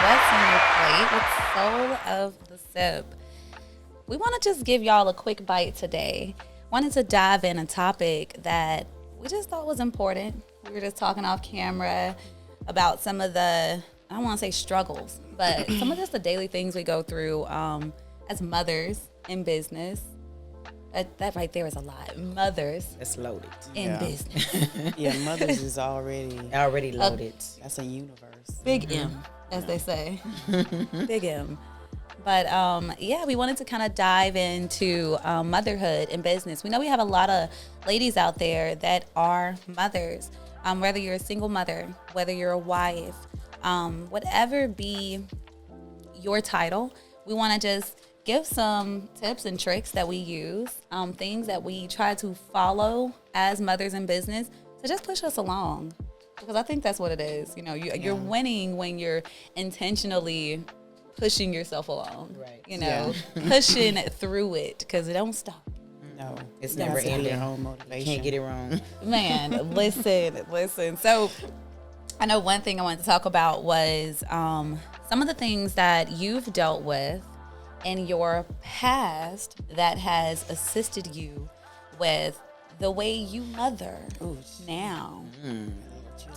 What's on Your Plate with Soul of the Sipp. We want to just give y'all a quick bite today. Wanted to dive in a topic that we just thought was important. We were just talking off camera about some of the, I don't want to say struggles, but some of just the daily things we go through as mothers in business. That right there is a lot. Mothers It's loaded. in business. Yeah, mothers is already Loaded. that's a universe. Big M, as they say. Big M. But yeah, we wanted to kind of dive into motherhood and business. We know we have a lot of ladies out there that are mothers, whether you're a single mother, whether you're a wife, whatever be your title, we want to just give some tips and tricks that we use, things that we try to follow as mothers in business to just push us along. Because I think that's what it is. You know, you're winning when you're intentionally pushing yourself along. Right. You know, pushing through it because it don't stop. No, It's you never have to have ending. your own motivation. Can't get it wrong. Man, listen. So I know one thing I wanted to talk about was some of the things that you've dealt with in your past that has assisted you with the way you mother now.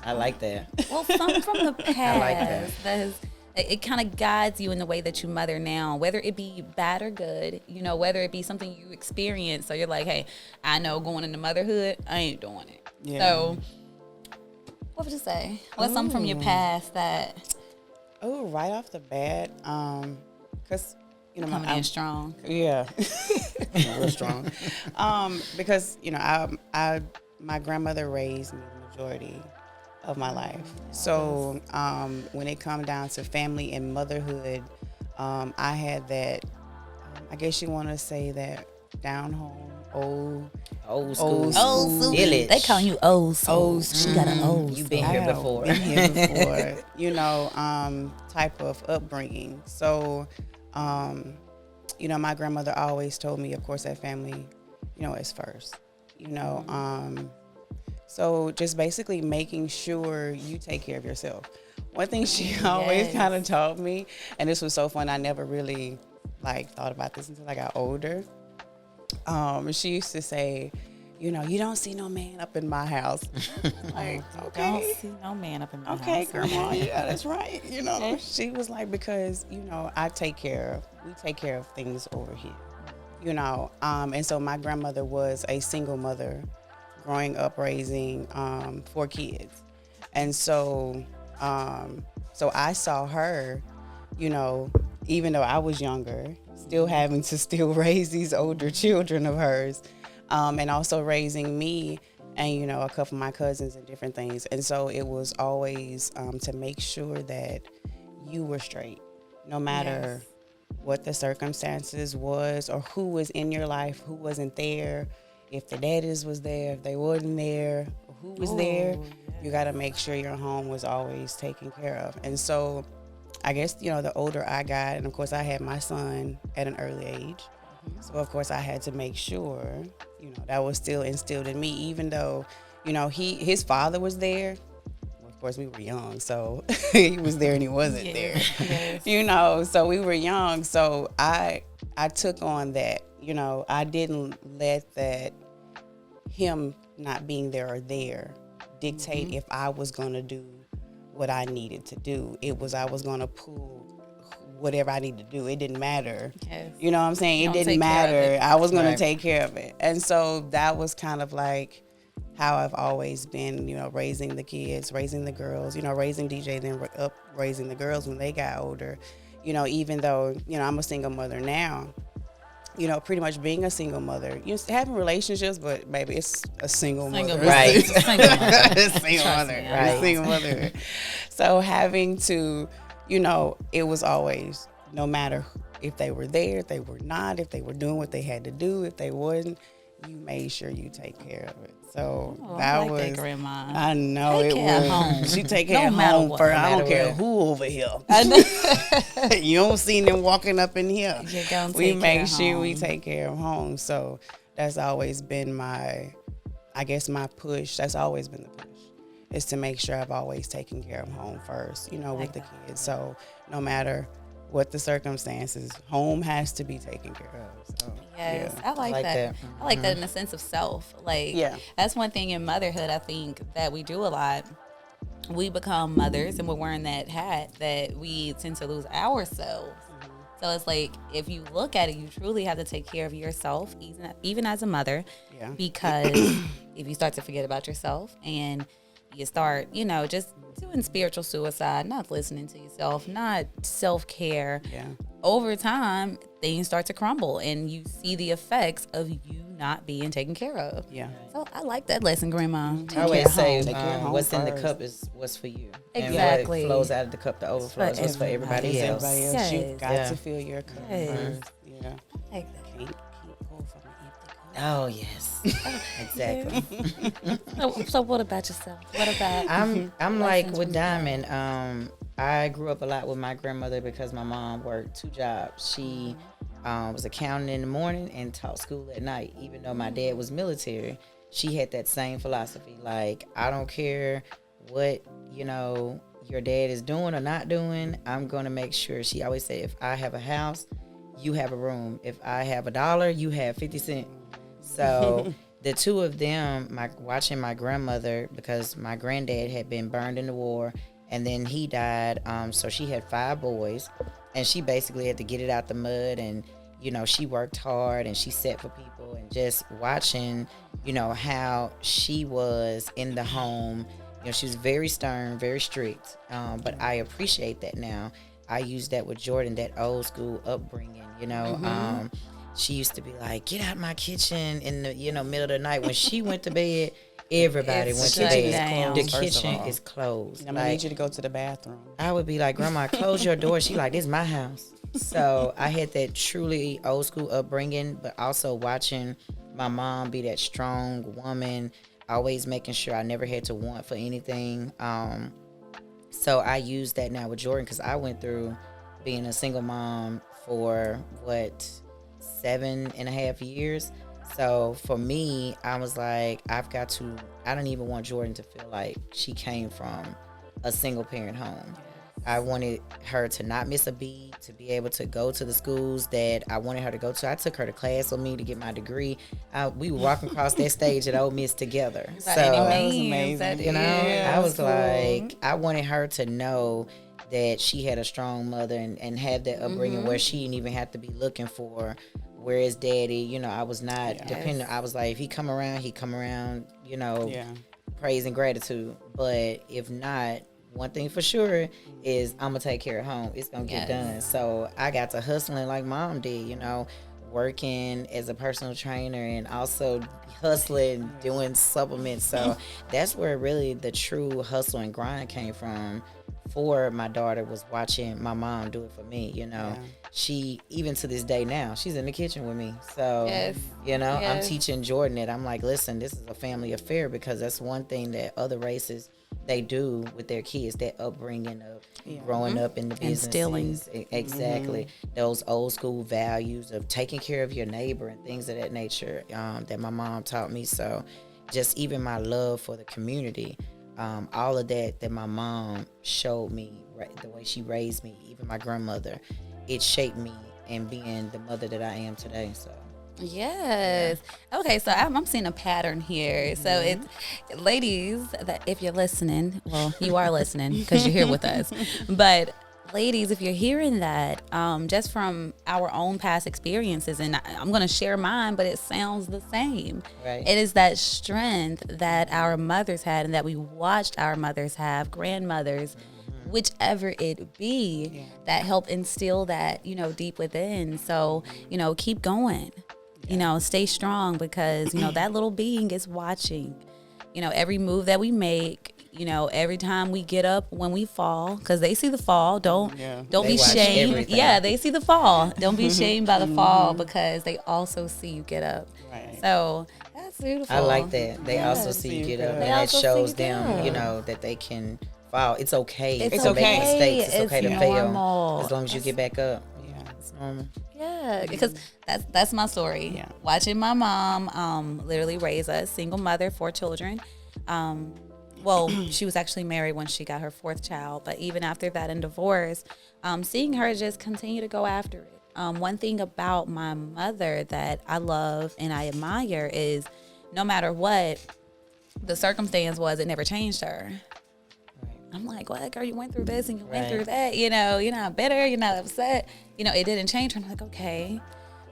I like that. Well, some from the past like that. It kind of guides you in the way that you mother now, whether it be bad or good, you know, whether it be something you experience. So you're like, hey, I know going into motherhood, I ain't doing it. Yeah. So what would you say? What's something from your past that Oh, right off the bat, because you know coming in strong? Yeah, real strong. Because you know, my grandmother raised me the majority of my life. So when it come down to family and motherhood, I had that. I guess you want to say that down home, Old school. Old school. Village. They calling you old soul. Old She got an old You soul. been here before. Been here before. You know, type of upbringing. So, you know, my grandmother always told me, of course, that family, you know, is first. You know, so just basically making sure you take care of yourself. One thing she always kind of taught me, and this was so fun, I never really thought about this until I got older. She used to say, you know, you don't see no man up in my house. Okay. Don't see no man up in my house. Okay, grandma, yeah, that's right. You know, she was like, because, you know, we take care of things over here, you know. And so my grandmother was a single mother growing up raising 4 kids. And so I saw her, you know, even though I was younger, still having to still raise these older children of hers, and also raising me and, you know, a couple of my cousins and different things. And so it was always to make sure that you were straight, no matter what the circumstances was or who was in your life, who wasn't there, if the daddies was there, if they wasn't there, who was there, you got to make sure your home was always taken care of. And so I guess, you know, the older I got, and of course I had my son at an early age. So of course I had to make sure, you know, that was still instilled in me, even though, you know, his father was there. Well, of course we were young, so he was there and he wasn't there, you know, so we were young. So I took on that, you know, I didn't let that him not being there or there dictate if I was going to do what I needed to do. It was, I was going to pull whatever I needed to do. It didn't matter. Yes. You know what I'm saying? It didn't matter. I was going to take care of it. And so that was kind of like how I've always been, you know, raising the kids, raising the girls, you know, raising DJ, then raising the girls when they got older. You know, even though, you know, I'm a single mother now, you know, pretty much being a single mother, you know, having relationships, but maybe it's a single mother. Right. Single mother. Single mother. Me, Right. Single mother. So having to, you know, it was always, no matter if they were there, if they were not, if they were doing what they had to do, if they wasn't, you made sure you take care of it. So that I like was, that, Grandma. I know Take it care was. of home. She take care No of matter home what. first. No I don't matter care what. who over here. I know. You don't see them walking up in here. You're gonna We take care make of sure we home. take care of home. So that's always been my, I guess my push. That's always been the push. is to make sure I've always taken care of home first, you know, with the kids. So no matter what the circumstances, home has to be taken care of. So, yes, yeah. I like that. I like that in the sense of self. Like, that's one thing in motherhood I think that we do a lot. We become mothers and we're wearing that hat that we tend to lose ourselves. So it's like, if you look at it, you truly have to take care of yourself, even as a mother, because if you start to forget about yourself and you start, you know, just doing spiritual suicide, not listening to yourself, not self-care, over time, things start to crumble and you see the effects of you not being taken care of. So I like that lesson, Grandma. I always say, what's in the cup is what's for you. Exactly. And what flows out of the cup, the overflow is what's for everybody else. Yes. You've got to fill your cup first. I like that. Can't pour from an empty cup. Oh, yes. Exactly. So what about yourself? What about I'm like with Diamond. I grew up a lot with my grandmother because my mom worked 2 jobs. She was accounting in the morning and taught school at night. Even though my dad was military, she had that same philosophy. Like, I don't care what, you know, your dad is doing or not doing. I'm going to make sure. She always said, if I have a house, you have a room. If I have $1, you have 50 cents. So the two of them, watching my grandmother, because my granddad had been burned in the war and then he died. So she had 5 boys and she basically had to get it out the mud. And, you know, she worked hard and she set for people, and just watching, you know, how she was in the home. You know, she was very stern, very strict. But I appreciate that now. I use that with Jordan, that old school upbringing, you know. She used to be like, get out my kitchen in the, you know, middle of the night. When she went to bed, everybody went to bed. The kitchen is closed. I'm going to need you to go to the bathroom. I would be like, Grandma, close your door. She like, this is my house. So I had that truly old school upbringing, but also watching my mom be that strong woman, always making sure I never had to want for anything. So I use that now with Jordan, because I went through being a single mom for 7.5 years. So for me, I was like, I don't even want Jordan to feel like she came from a single parent home. I wanted her to not miss a beat, to be able to go to the schools that I wanted her to go to. I took her to class with me to get my degree. We were walking across that stage at Ole Miss together. So that was amazing. You know, I was like, I wanted her to know that she had a strong mother and have that upbringing where she didn't even have to be looking for, where is daddy? You know, I was not dependent. I was like, if he come around, you know, praise and gratitude. But if not, one thing for sure is I'm going to take care of home. It's going to get done. So I got to hustling like mom did, you know, working as a personal trainer and also hustling, doing supplements. So that's where really the true hustle and grind came from. For my daughter was watching my mom do it for me, you know. She, even to this day now, she's in the kitchen with me. So, you know, I'm teaching Jordan that I'm like, listen, this is a family affair, because that's one thing that other races, they do with their kids, that upbringing of growing up in the business. Instilling. Exactly. Those old school values of taking care of your neighbor and things of that nature that my mom taught me. So just even my love for the community, all of that my mom showed me, the way she raised me, even my grandmother, it shaped me in being the mother that I am today. So yes. Okay, so I'm seeing a pattern here. So it's, ladies, that if you're listening, well, you are listening because you're here with us, but ladies, if you're hearing that, just from our own past experiences, and I'm going to share mine, but it sounds the same. Right. It is that strength that our mothers had and that we watched our mothers have, grandmothers, whichever it be, that help instill that, you know, deep within. So, you know, keep going, you know, stay strong, because, you know, that little being is watching, you know, every move that we make. You know, every time we get up, when we fall, because they see the fall. Don't be shamed. Everything. Yeah, they see the fall. Don't be shamed by the fall, because they also see you get up. Right. So that's beautiful. I like that. They also see you get up, and that shows them, you know, that they can fall. It's okay. It's to okay. make mistakes. It's okay to normal. fail, as long as you get back up. Yeah, it's normal. Yeah, because that's my story. Yeah. Watching my mom literally raise us, single mother, 4 children. well, she was actually married when she got her 4th child, but even after that and divorce, seeing her just continue to go after it. One thing about my mother that I love and I admire is no matter what the circumstance was, it never changed her. I'm like, well, girl, you went through this and you went through that. You know, you're not bitter, you're not upset. You know, it didn't change her. I'm like, okay,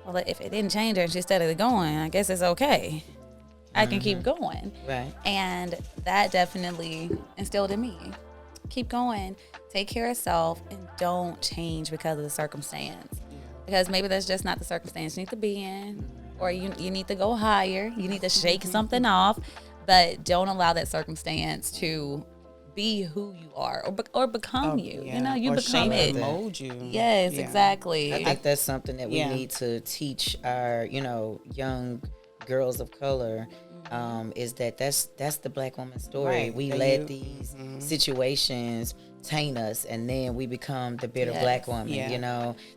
well, if it didn't change her and she's steadily going, I guess it's okay. I can keep going. Right. And that definitely instilled in me. Keep going, take care of self, and don't change because of the circumstance. Because maybe that's just not the circumstance you need to be in, or you need to go higher. You need to shake something off, but don't allow that circumstance to be who you are or become you. Yeah. You know, you or become it. mold you. Yes, exactly. I think that's something that we need to teach our, young girls of color. Is that's the Black woman's story. Right. We let these situations taint us, and then we become the bitter Black woman.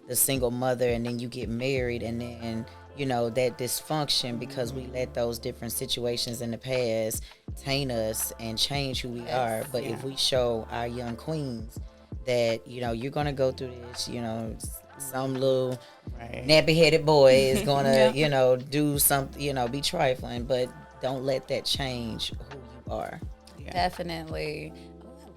The single mother, and then you get married, and then that dysfunction because we let those different situations in the past taint us and change who we are. But if we show our young queens that you're gonna go through this, some little nappy-headed boy is gonna do something, be trifling, but don't let that change who you are. Definitely.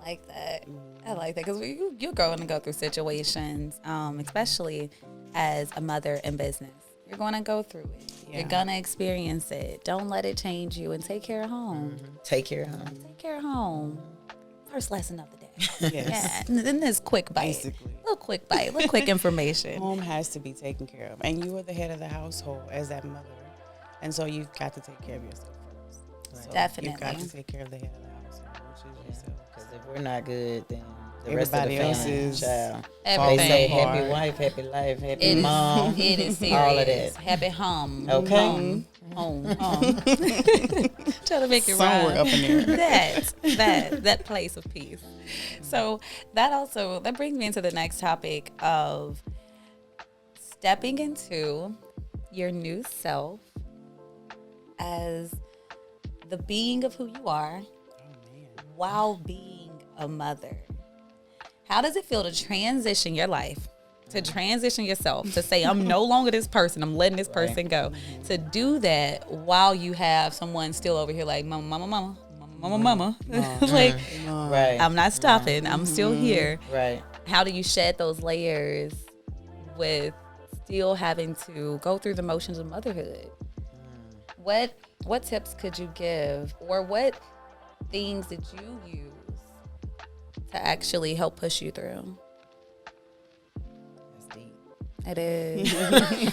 I like that. I like that because you're going to go through situations, especially as a mother in business. You're going to go through it. You're going to experience it. Don't let it change you, and take care of home. Take care of home. Take care of home. First lesson of the day. Yes. Yeah. And then this quick bite. Basically. Little quick bite. Little quick information. Home has to be taken care of. And you are the head of the household as that mother. And so you've got to take care of yourself first. Right. So Definitely. You've got to take care of the head of the household, which is yourself. Because if we're not good, then the Everybody rest of the family, else is child. Everything. They say Falling happy apart. wife, happy life, happy It is- mom. It is serious. All of that. Happy home. Okay. Home. Trying to make it Somewhere rhyme. up in there. That place of peace. So that brings me into the next topic of stepping into your new self as the being of who you are while being a mother. How does it feel to transition your life, to transition yourself, to say, I'm no longer this person, I'm letting this person go, to do that while you have someone still over here like, mama. Like, Right. I'm not stopping, I'm still here. Right. How do you shed those layers with still having to go through the motions of motherhood? What tips could you give, or what things did you use to actually help push you through? That's deep. It is.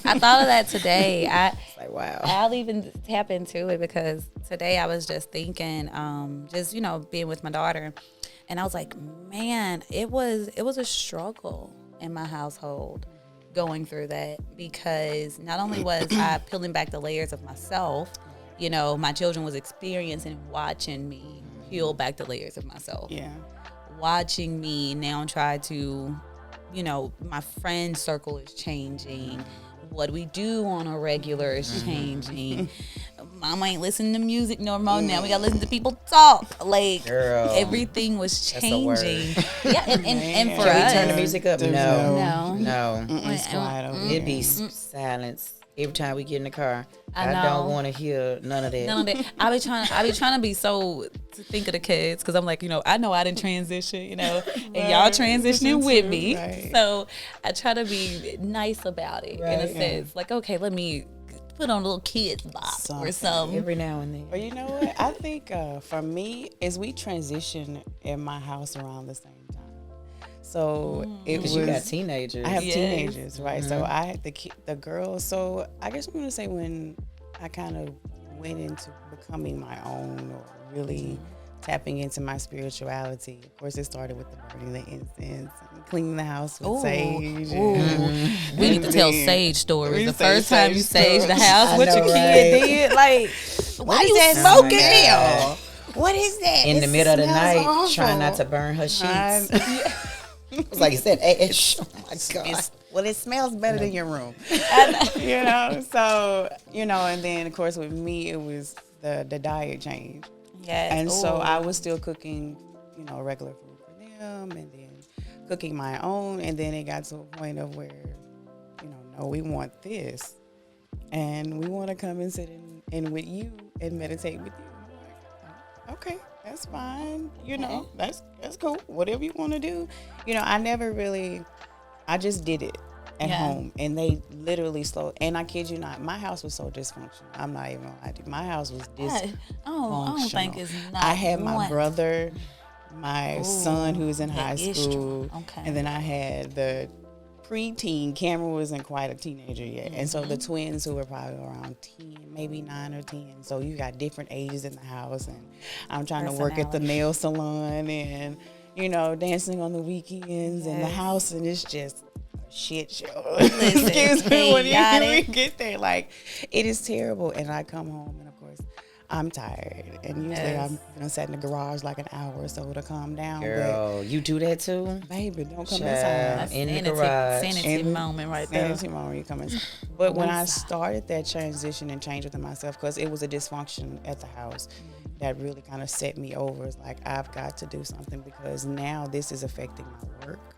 I thought of that today. It's like, wow. I'll even tap into it because today I was just thinking, being with my daughter, and I was like, man, it was a struggle in my household going through that, because not only was I peeling back the layers of myself, my children was experiencing and watching me peel back the layers of myself. Yeah. Watching me now try to, my friend circle is changing. What we do on a regular is changing. Mama ain't listening to music no more. Now we gotta listen to people talk. Like, Girl, everything was that's a word. changing. Yeah, and for Can us, we turn the music up? No. It's quiet over It'd be there. silence every time we get in the car. I I know. don't want to hear none of that. none of that. I be trying to be to think of the kids, because I'm like, I know I didn't transition, and y'all transitioning with me. Right. So I try to be nice about it in a Right. sense. Like, okay, let me put on a little kid's box or something. Every now and then. But you know what? I think for me, is we transition in my house around the same time. So it was. Because you got teenagers. I have Yes. teenagers, right? So I had the girls. So I guess I'm gonna say when I kind of went into becoming my own, or really tapping into my spirituality. Of course, it started with the burning the incense, and cleaning the house with sage. We need to tell then- sage stories. we The say first time you sage saged the stories. house, I what know, your right? kid did, like, why you that smoking smell? there? What is that? In the middle of the smells night, awful. trying not to burn her sheets. I- It's like you said, ash. Oh my God. It smells better than your room. So, and then of course with me, it was the diet change. Yes. And so Ooh. I was still cooking, regular food for them, and then cooking my own. And then it got to a point of where, no, we want this, and we want to come and sit in with you and meditate with you. And I'm like, oh, okay, that's fine. That's cool. Whatever you want to do. I just did it at home, and they literally slowed. And I kid you not, my house was so dysfunctional. I'm not even gonna lie to you. My house was dysfunctional. I don't think it's not. I had my brother, my son who's in high school, okay, and then I had the preteen. Cameron wasn't quite a teenager yet, and so the twins who were probably around 10, maybe 9 or 10. So you got different ages in the house, and I'm trying to work at the nail salon, and dancing on the weekends in the house, and it's just a shit show. Excuse me, when we get there, like, it is terrible. And I come home, and of course, I'm tired, and usually I'm sat in the garage like an hour or so to calm down. Girl, you do that too? Baby, don't come inside. In the garage. Sanity moment right there. Sanity moment, you come inside. But when I started that transition and change within myself, because it was a dysfunction at the house, that really kind of set me over. It's like, I've got to do something, because now this is affecting my work.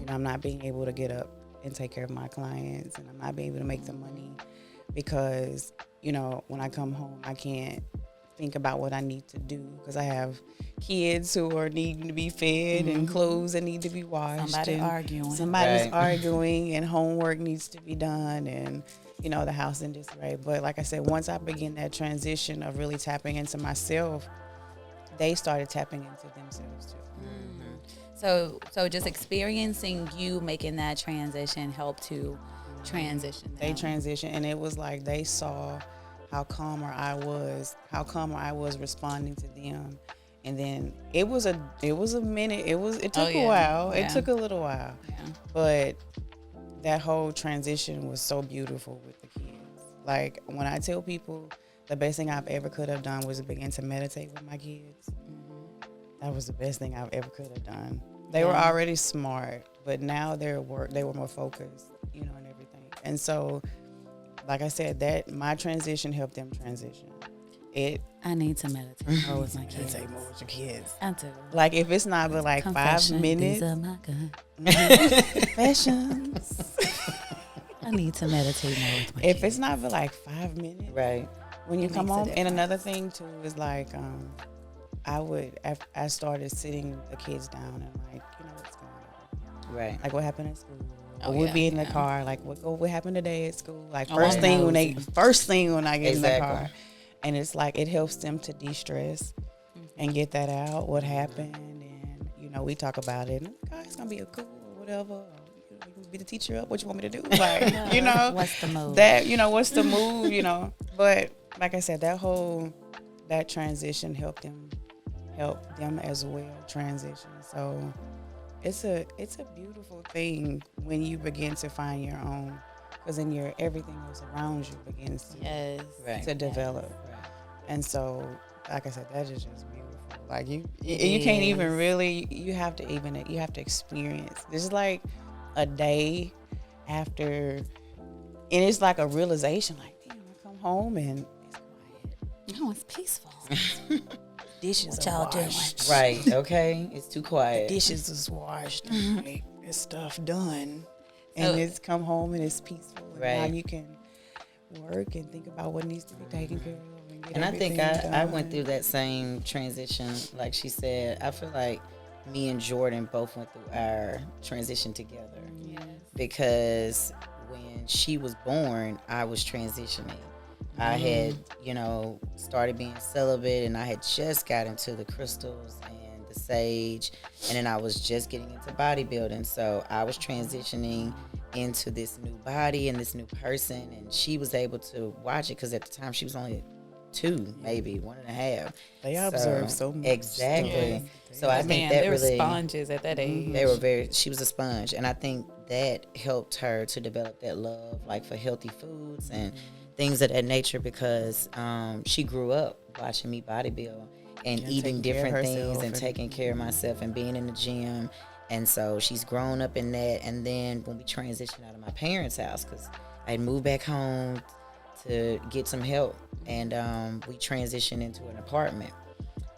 I'm not being able to get up and take care of my clients, and I'm not being able to make the money because, when I come home, I can't think about what I need to do, because I have kids who are needing to be fed and clothes that need to be washed. Somebody's arguing, and homework needs to be done, and the house in disarray. But like I said, once I began that transition of really tapping into myself, they started tapping into themselves too. So just experiencing you making that transition helped to transition them. They transitioned, and it was like they saw how calmer I was responding to them. And then it was a minute. It took a while. Yeah. It took a little while. Yeah. But that whole transition was so beautiful with the kids. Like, when I tell people the best thing I've ever could have done was begin to meditate with my kids. That was the best thing I've ever could have done. They were already smart, but now they were more focused, and everything. And so, like I said, that my transition helped them transition. I need to meditate more with my kids. Meditate more with your kids. I do. Like, if it's not but like 5 minutes. These are my Confessions. I need to meditate more with my If kids. it's not but like 5 minutes. Right. When you come home. And another thing too is like, I started sitting the kids down and like, what's going on? Right. Like, what happened at school? Or we'd be in the car, like, what happened today at school? Like, first thing when I get in the car. And it's like, it helps them to de-stress and get that out, what happened. And, we talk about it. And, it's going to be a cool or whatever. Or, you can be the teacher up. What you want me to do? Like, What's the move? What's the move, But like I said, that transition helped them as well transition. So it's a beautiful thing when you begin to find your own, because then everything else around you begins to develop. Right. And so, like I said, that is just beautiful. Like, you can't even really, you have to experience. This is like a day after, and it's like a realization, like, damn, I come home and it's quiet. No, it's peaceful. Dishes What are y'all doing? washed. Right. Okay. It's too quiet. The dishes is washed. Like, this stuff done. And it's come home and it's peaceful. And now you can work and think about what needs to be taken care of. And I think I went through that same transition. Like she said, I feel like me and Jordan both went through our transition together. Yes. Because when she was born, I was transitioning. I had, started being celibate, and I had just got into the crystals and the sage, and then I was just getting into bodybuilding. So I was transitioning into this new body and this new person, and she was able to watch it because at the time she was only 2, maybe 1.5. They observe so much. Exactly. Yeah. So I think that they were really sponges at that age. she was a sponge, and I think that helped her to develop that love, like for healthy foods and things of that nature, because she grew up watching me bodybuild and eating different things and taking care of myself and being in the gym. And so she's grown up in that. And then when we transitioned out of my parents' house, because I had moved back home to get some help, and we transitioned into an apartment.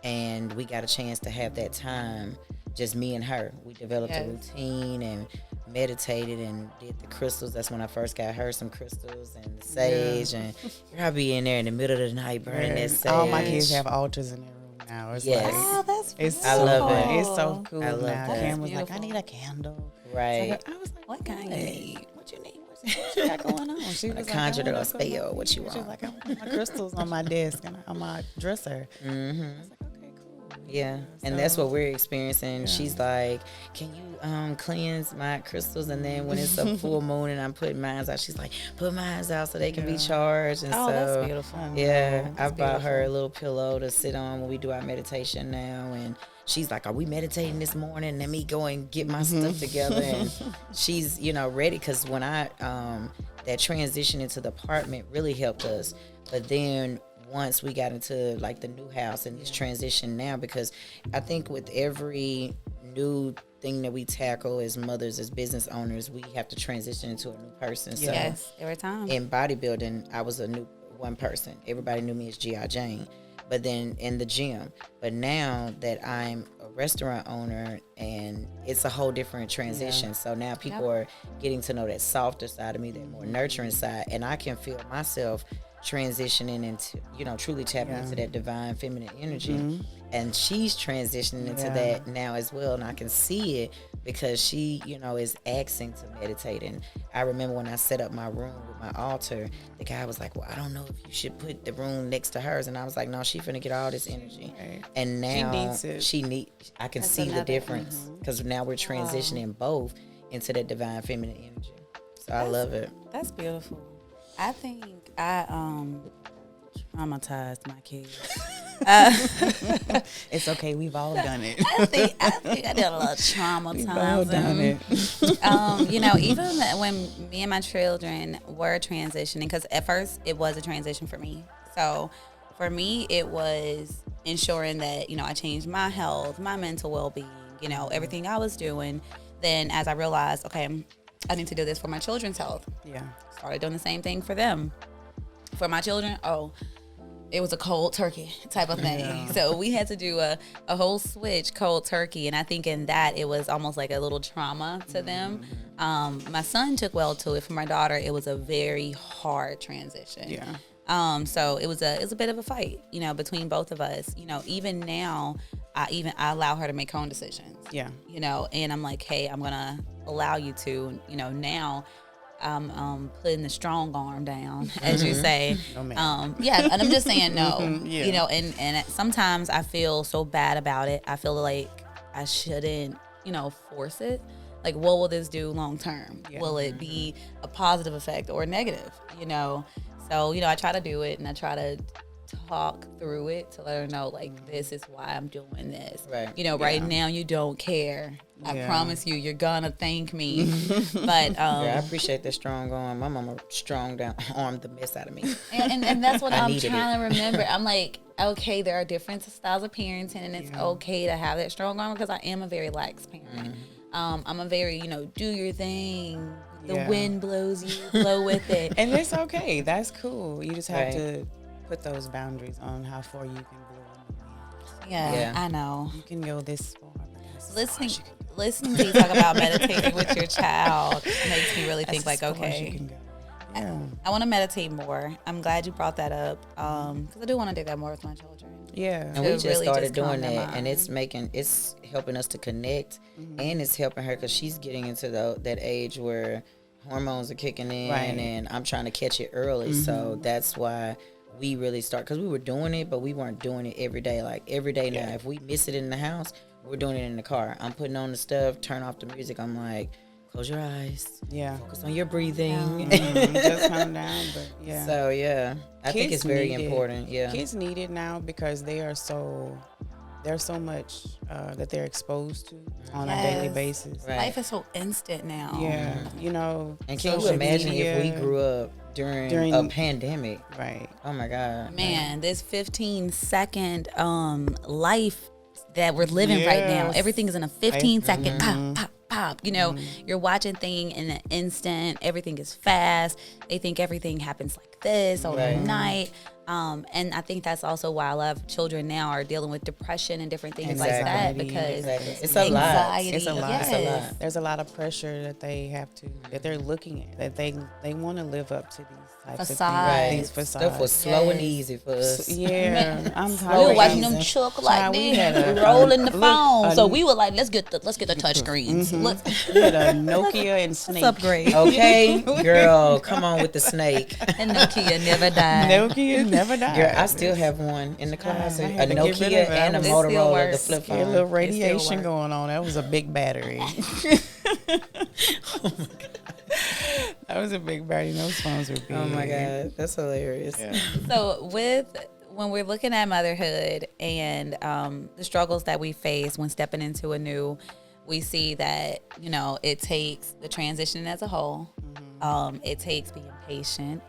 and we got a chance to have that time, just me and her. We developed a routine and meditated and did the crystals. That's when I first got her some crystals and the sage. And I'll be in there in the middle of the night burning that sage. All my kids have altars in their room now. It's like, Oh, that's it's I love it. It's so cool. I love now. that. Cameron's like, I need a candle. Right. I was like, what kind you need? what you need? What you got going on? She was like, conjured I a want spell. What you She was want? like, I want my crystals on my desk and on my dresser. Mm-hmm. I was like, okay, cool. Yeah, and that's what we're experiencing. She's like, can you cleanse my crystals? And then when it's a full moon and I'm putting mine out, she's like, put mine out so they can be charged. And so, that's beautiful. Yeah, I bought her a little pillow to sit on when we do our meditation now. And she's like, are we meditating this morning? Let me go and get my stuff together. And she's, ready, because when I, that transition into the apartment really helped us. But then once we got into like the new house and this transition now, because I think with every new thing that we tackle as mothers, as business owners, we have to transition into a new person. So Yes, every time. in bodybuilding, I was a new one person. Everybody knew me as G.I. Jane. But then in the gym. But now that I'm a restaurant owner, and it's a whole different transition. So now people are getting to know that softer side of me, that more nurturing side, and I can feel myself transitioning into, truly tapping into that divine feminine energy. And she's transitioning into that now as well. And I can see it because she, is asking to meditate. And I remember when I set up my room with my altar, the guy was like, well, I don't know if you should put the room next to hers. And I was like, no, she finna get all this energy. Right. And now I can see the difference, because now we're transitioning both into that divine feminine energy. So I love it. That's beautiful. I think I traumatized my kids. It's okay. We've all done it. I think I did a little traumatize We've all done them. Even when me and my children were transitioning, because at first it was a transition for me. So for me, it was ensuring that, I changed my health, my mental well-being, everything I was doing. Then as I realized, okay, I need to do this for my children's health. Yeah. Started doing the same thing for them. For my children, it was a cold turkey type of thing. Yeah. So we had to do a whole switch, cold turkey. And I think in that, it was almost like a little trauma to them. My son took well to it. For my daughter, it was a very hard transition. Yeah. So it was a bit of a fight, between both of us. Even now, I allow her to make her own decisions. Yeah. And I'm like, hey, I'm gonna allow you to. Now, I'm putting the strong arm down, as you say. No, and I'm just saying no. And sometimes I feel so bad about it. I feel like I shouldn't, force it. Like, what will this do long term? Yeah. Will it be a positive effect or negative? So, I try to do it, and I try to talk through it to let her know, like, this is why I'm doing this. Right. Right now you don't care. I promise you're gonna thank me. But I appreciate that strong arm. My mama strong down armed the mess out of me. And that's what I'm trying to remember. I'm like, okay, there are different styles of parenting, and it's okay to have that strong arm, because I am a very lax parent. I'm a very, do your thing. The wind blows, you blow with it. And it's okay. That's cool. You just have to put those boundaries on how far you can blow in the wind. Yeah, I know. You can go this far. Listening to you talk about meditating with your child makes me really think, like, okay, I want to meditate more. I'm glad you brought that up, because I do want to do that more with my children. Yeah. And we just started doing that, and it's helping us to connect, and it's helping her, because she's getting into that age where hormones are kicking in, and I'm trying to catch it early. So that's why we really start, because we were doing it, but we weren't doing it every day. Like, every day now, if we miss it in the house, we're doing it in the car. I'm putting on the stuff, turn off the music. I'm like, close your eyes. Yeah. Focus on your breathing. Just calm down. But So I think it's very important. Yeah. Kids need it now, because there's so much that they're exposed to on a daily basis. Right. Life is so instant now. Yeah. And can you imagine if we grew up during a pandemic? Right. Oh my God. Man, this 15-second life that we're living right now. Everything is in a 15-second pop. You're watching thing in an instant. Everything is fast. They think everything happens like this overnight. And I think that's also why a lot of children now are dealing with depression and different things like that, Anxiety. because It's a lot. anxiety. It's a lot. Yes. There's a lot of pressure that they have to, that they're looking at, that they want to live up to these types Facades. of things. These Stuff facades. was slow and Yes. easy for us. Yeah, I'm We tired. were of watching these. them chuck Child, like we this, had a- rolling the look, phone. a- So we were like, let's get the touch screens. Let's We had a Nokia and Snake. upgrade. Okay, girl, come on with the snake. And Nokia never died. Nokia never died. Girl, I still have one in the closet. I A had to get rid of Nokia it. and a It still Motorola, the works. flip Had a phone. little It still radiation works. going on. That was a big battery. That was a big battery. Those phones were big. Oh my God, that's hilarious. Yeah. So when we're looking at motherhood and the struggles that we face when stepping into a new, we see that, you know, it takes the transition as a whole. It takes being patient.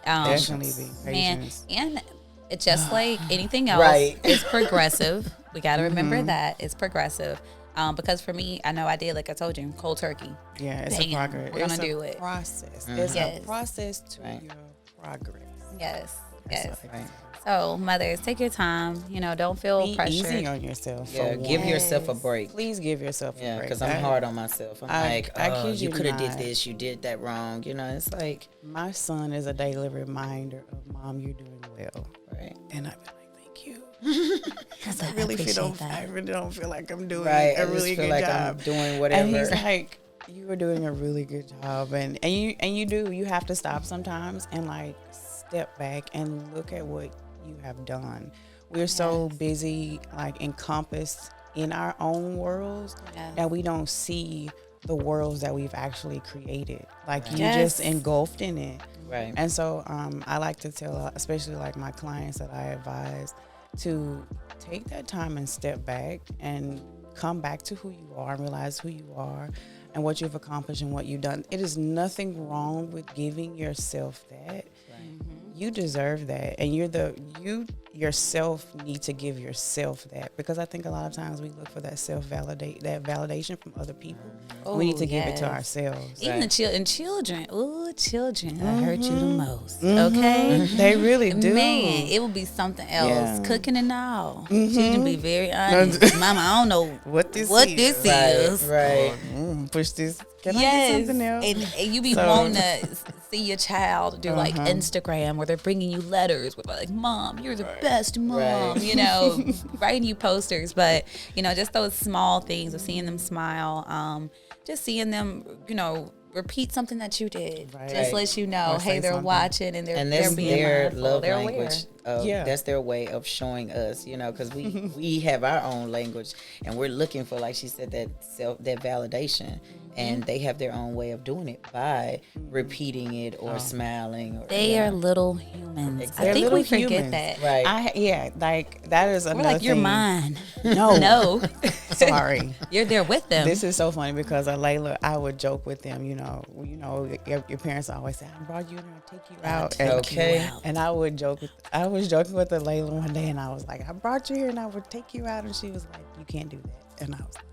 Definitely be Man, patient. and it's just like anything else, Right. it's progressive. We got to remember that it's progressive. Because for me, I know I did, like I told you, cold turkey. Yeah, it's Bam, a progress. we're gonna It's a do it. process. It's Yes. a process to Right. your progress. Yes, That's yes. what I think. So mothers, take your time. You know, don't feel Be pressured. easy on yourself. Yeah, for give one. yourself a break. Please give yourself a Yeah, break. because I'm hard on myself. I'm I like, oh, kid you you could have did not. this, you did that wrong. You know, it's like, My son is a daily reminder of, Mom, you're doing well. right, And I be like, thank you. Because I really don't feel like I'm doing right. a I really just feel good like job. I'm doing whatever. And he's like, you are doing a really good job. And you have to stop sometimes and like step back and look at what you have done. We're so busy, like encompassed in our own worlds Yes. that we don't see the worlds that we've actually created. Like you Yes. just engulfed in it. right. And so I like to tell, especially like my clients that I advise, to take that time and step back and come back to who you are and realize who you are and what you've accomplished and what you've done. It is nothing wrong with giving yourself that. You deserve that, and you yourself need to give yourself that, because I think a lot of times we look for that validation from other people. We need to give it to yes. ourselves. Even the children. Ooh, children, I hurt you the most. Okay. They really do. Man, it would be something else. Yeah. Cooking and all. She can be very honest. Mama, I don't know What this this Right, is. right. Push this. Can I Yes, get something else? and you be So- wanting to see your child do like Instagram where they're bringing you letters with like, Mom, you're the best mom, Right. you know, writing you posters. But, you know, just those small things of seeing them smile, just seeing them, you know, repeat something that you did. Right. Just lets you know, Or hey, say they're something. watching and And they're that's being their mindful. love They're language. Yeah. That's their way of showing us, you know, because we have our own language, and we're looking for, like she said, that validation, and they have their own way of doing it by repeating it or smiling. Or, They are little humans. Exactly. I think They're we little forget humans. that. right. Like that is We're another like, you're thing. mine. No, No, sorry. you're there with them. This is so funny because Layla, I would joke with them. You know, your parents always say, "I brought you in here to take you out." And, Okay. and I was joking with Layla one day, and I was like, "I brought you here, and I would take you out," and she was like, "You can't do that," and I was like.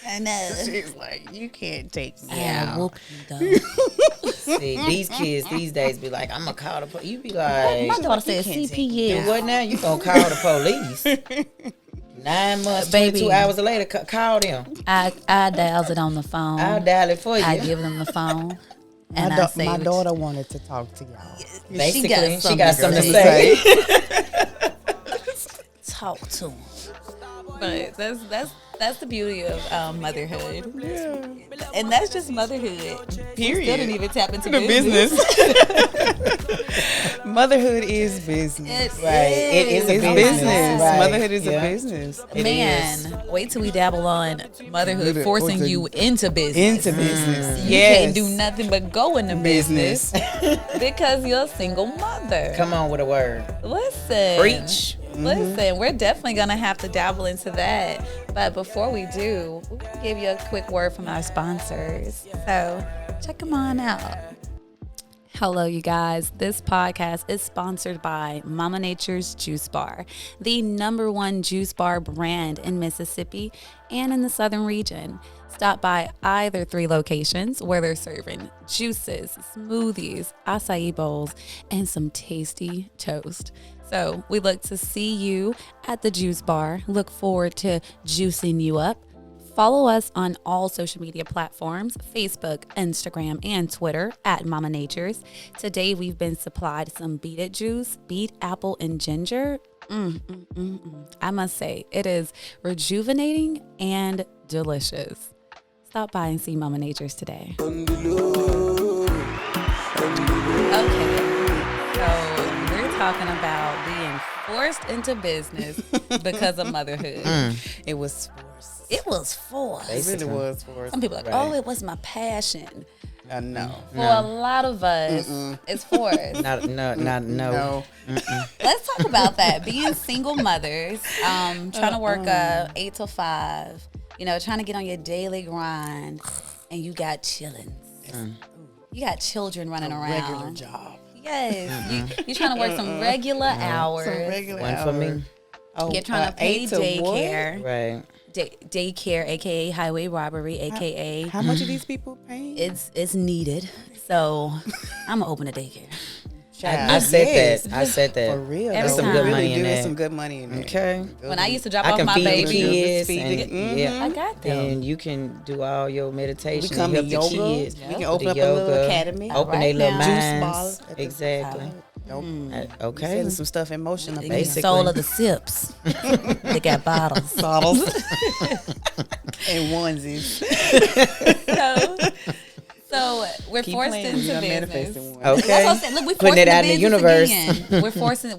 I know. She's like, you can't take me Yeah, out. whoop you though. See, these kids these days be like, I'm gonna call the police. You be like, My daughter said can't take CPS. do what now? You gonna call the police? 9 months, Baby. 22 hours later, call them. I dials it on the phone. I'll dial it for you. I give them the phone. And I say, My what daughter wanted to talk to y'all. Basically, she got got something something to to say. talk to them. But that's the beauty of motherhood. Yeah. And that's just motherhood. Period. Still didn't even tap into The business. Motherhood is business. It Right. It is a It's business. business. Right. Motherhood is Yeah. a business. It Man, wait till we dabble on motherhood, Motherhood, forcing forcing you into business. Into business. You Yes. can't do nothing but go into business because you're a single mother. Come on with a word. Listen. Preach. Listen, we're definitely going to have to dabble into that. But before we do, we'll give you a quick word from our sponsors. So check them on out. Hello, you guys. This podcast is sponsored by Mama Nature's Juice Bar, the #1 juice bar brand in Mississippi and in the southern region. Stop by either 3 locations where they're serving juices, smoothies, acai bowls, and some tasty toast. So we look to see you at the juice bar. Look forward to juicing you up. Follow us on all social media platforms, Facebook, Instagram, and Twitter at Mama Natures. Today we've been supplied some beet it juice, beet, apple, and ginger. I must say, it is rejuvenating and delicious. Stop by and see Mama Natures today. Okay, so we're talking about being forced into business because of motherhood. It was forced. It was forced. It really was forced. Some people are like, oh, it was my passion. No. For a lot of us, it's forced. No. Let's talk about that. Being single mothers, trying to work 8 to 5, trying to get on your daily grind, and you got chillin'. You got children running around. Regular job. Yes. You're trying to work some regular hours. Some regular One hours. for me. Oh, You're trying to pay 8 to daycare. Right. Daycare, aka highway robbery, aka How much are these people paying? it's needed. So I'm gonna open a daycare. I said that. For real. Every though. time. We Good really money in do. that. There's some good money in there. Okay. When I used to drop I off can my feed the baby, kids. Feed And, the- yeah. I got them. And you can do all your meditation. We come help in the yoga. kids. We can with open the up a little yoga, academy. Open Right their little now. Juice minds. bar. Exactly. Nope. Okay. Setting some stuff in motion up The there. Basically. soul of the Sips. They got bottles. Bottles and onesies. So we're Keep forced playing. into You gotta manifest business. in one. Okay. That's what I'm saying. Look, we're Putting forcing it out in the universe. Again. We're forcing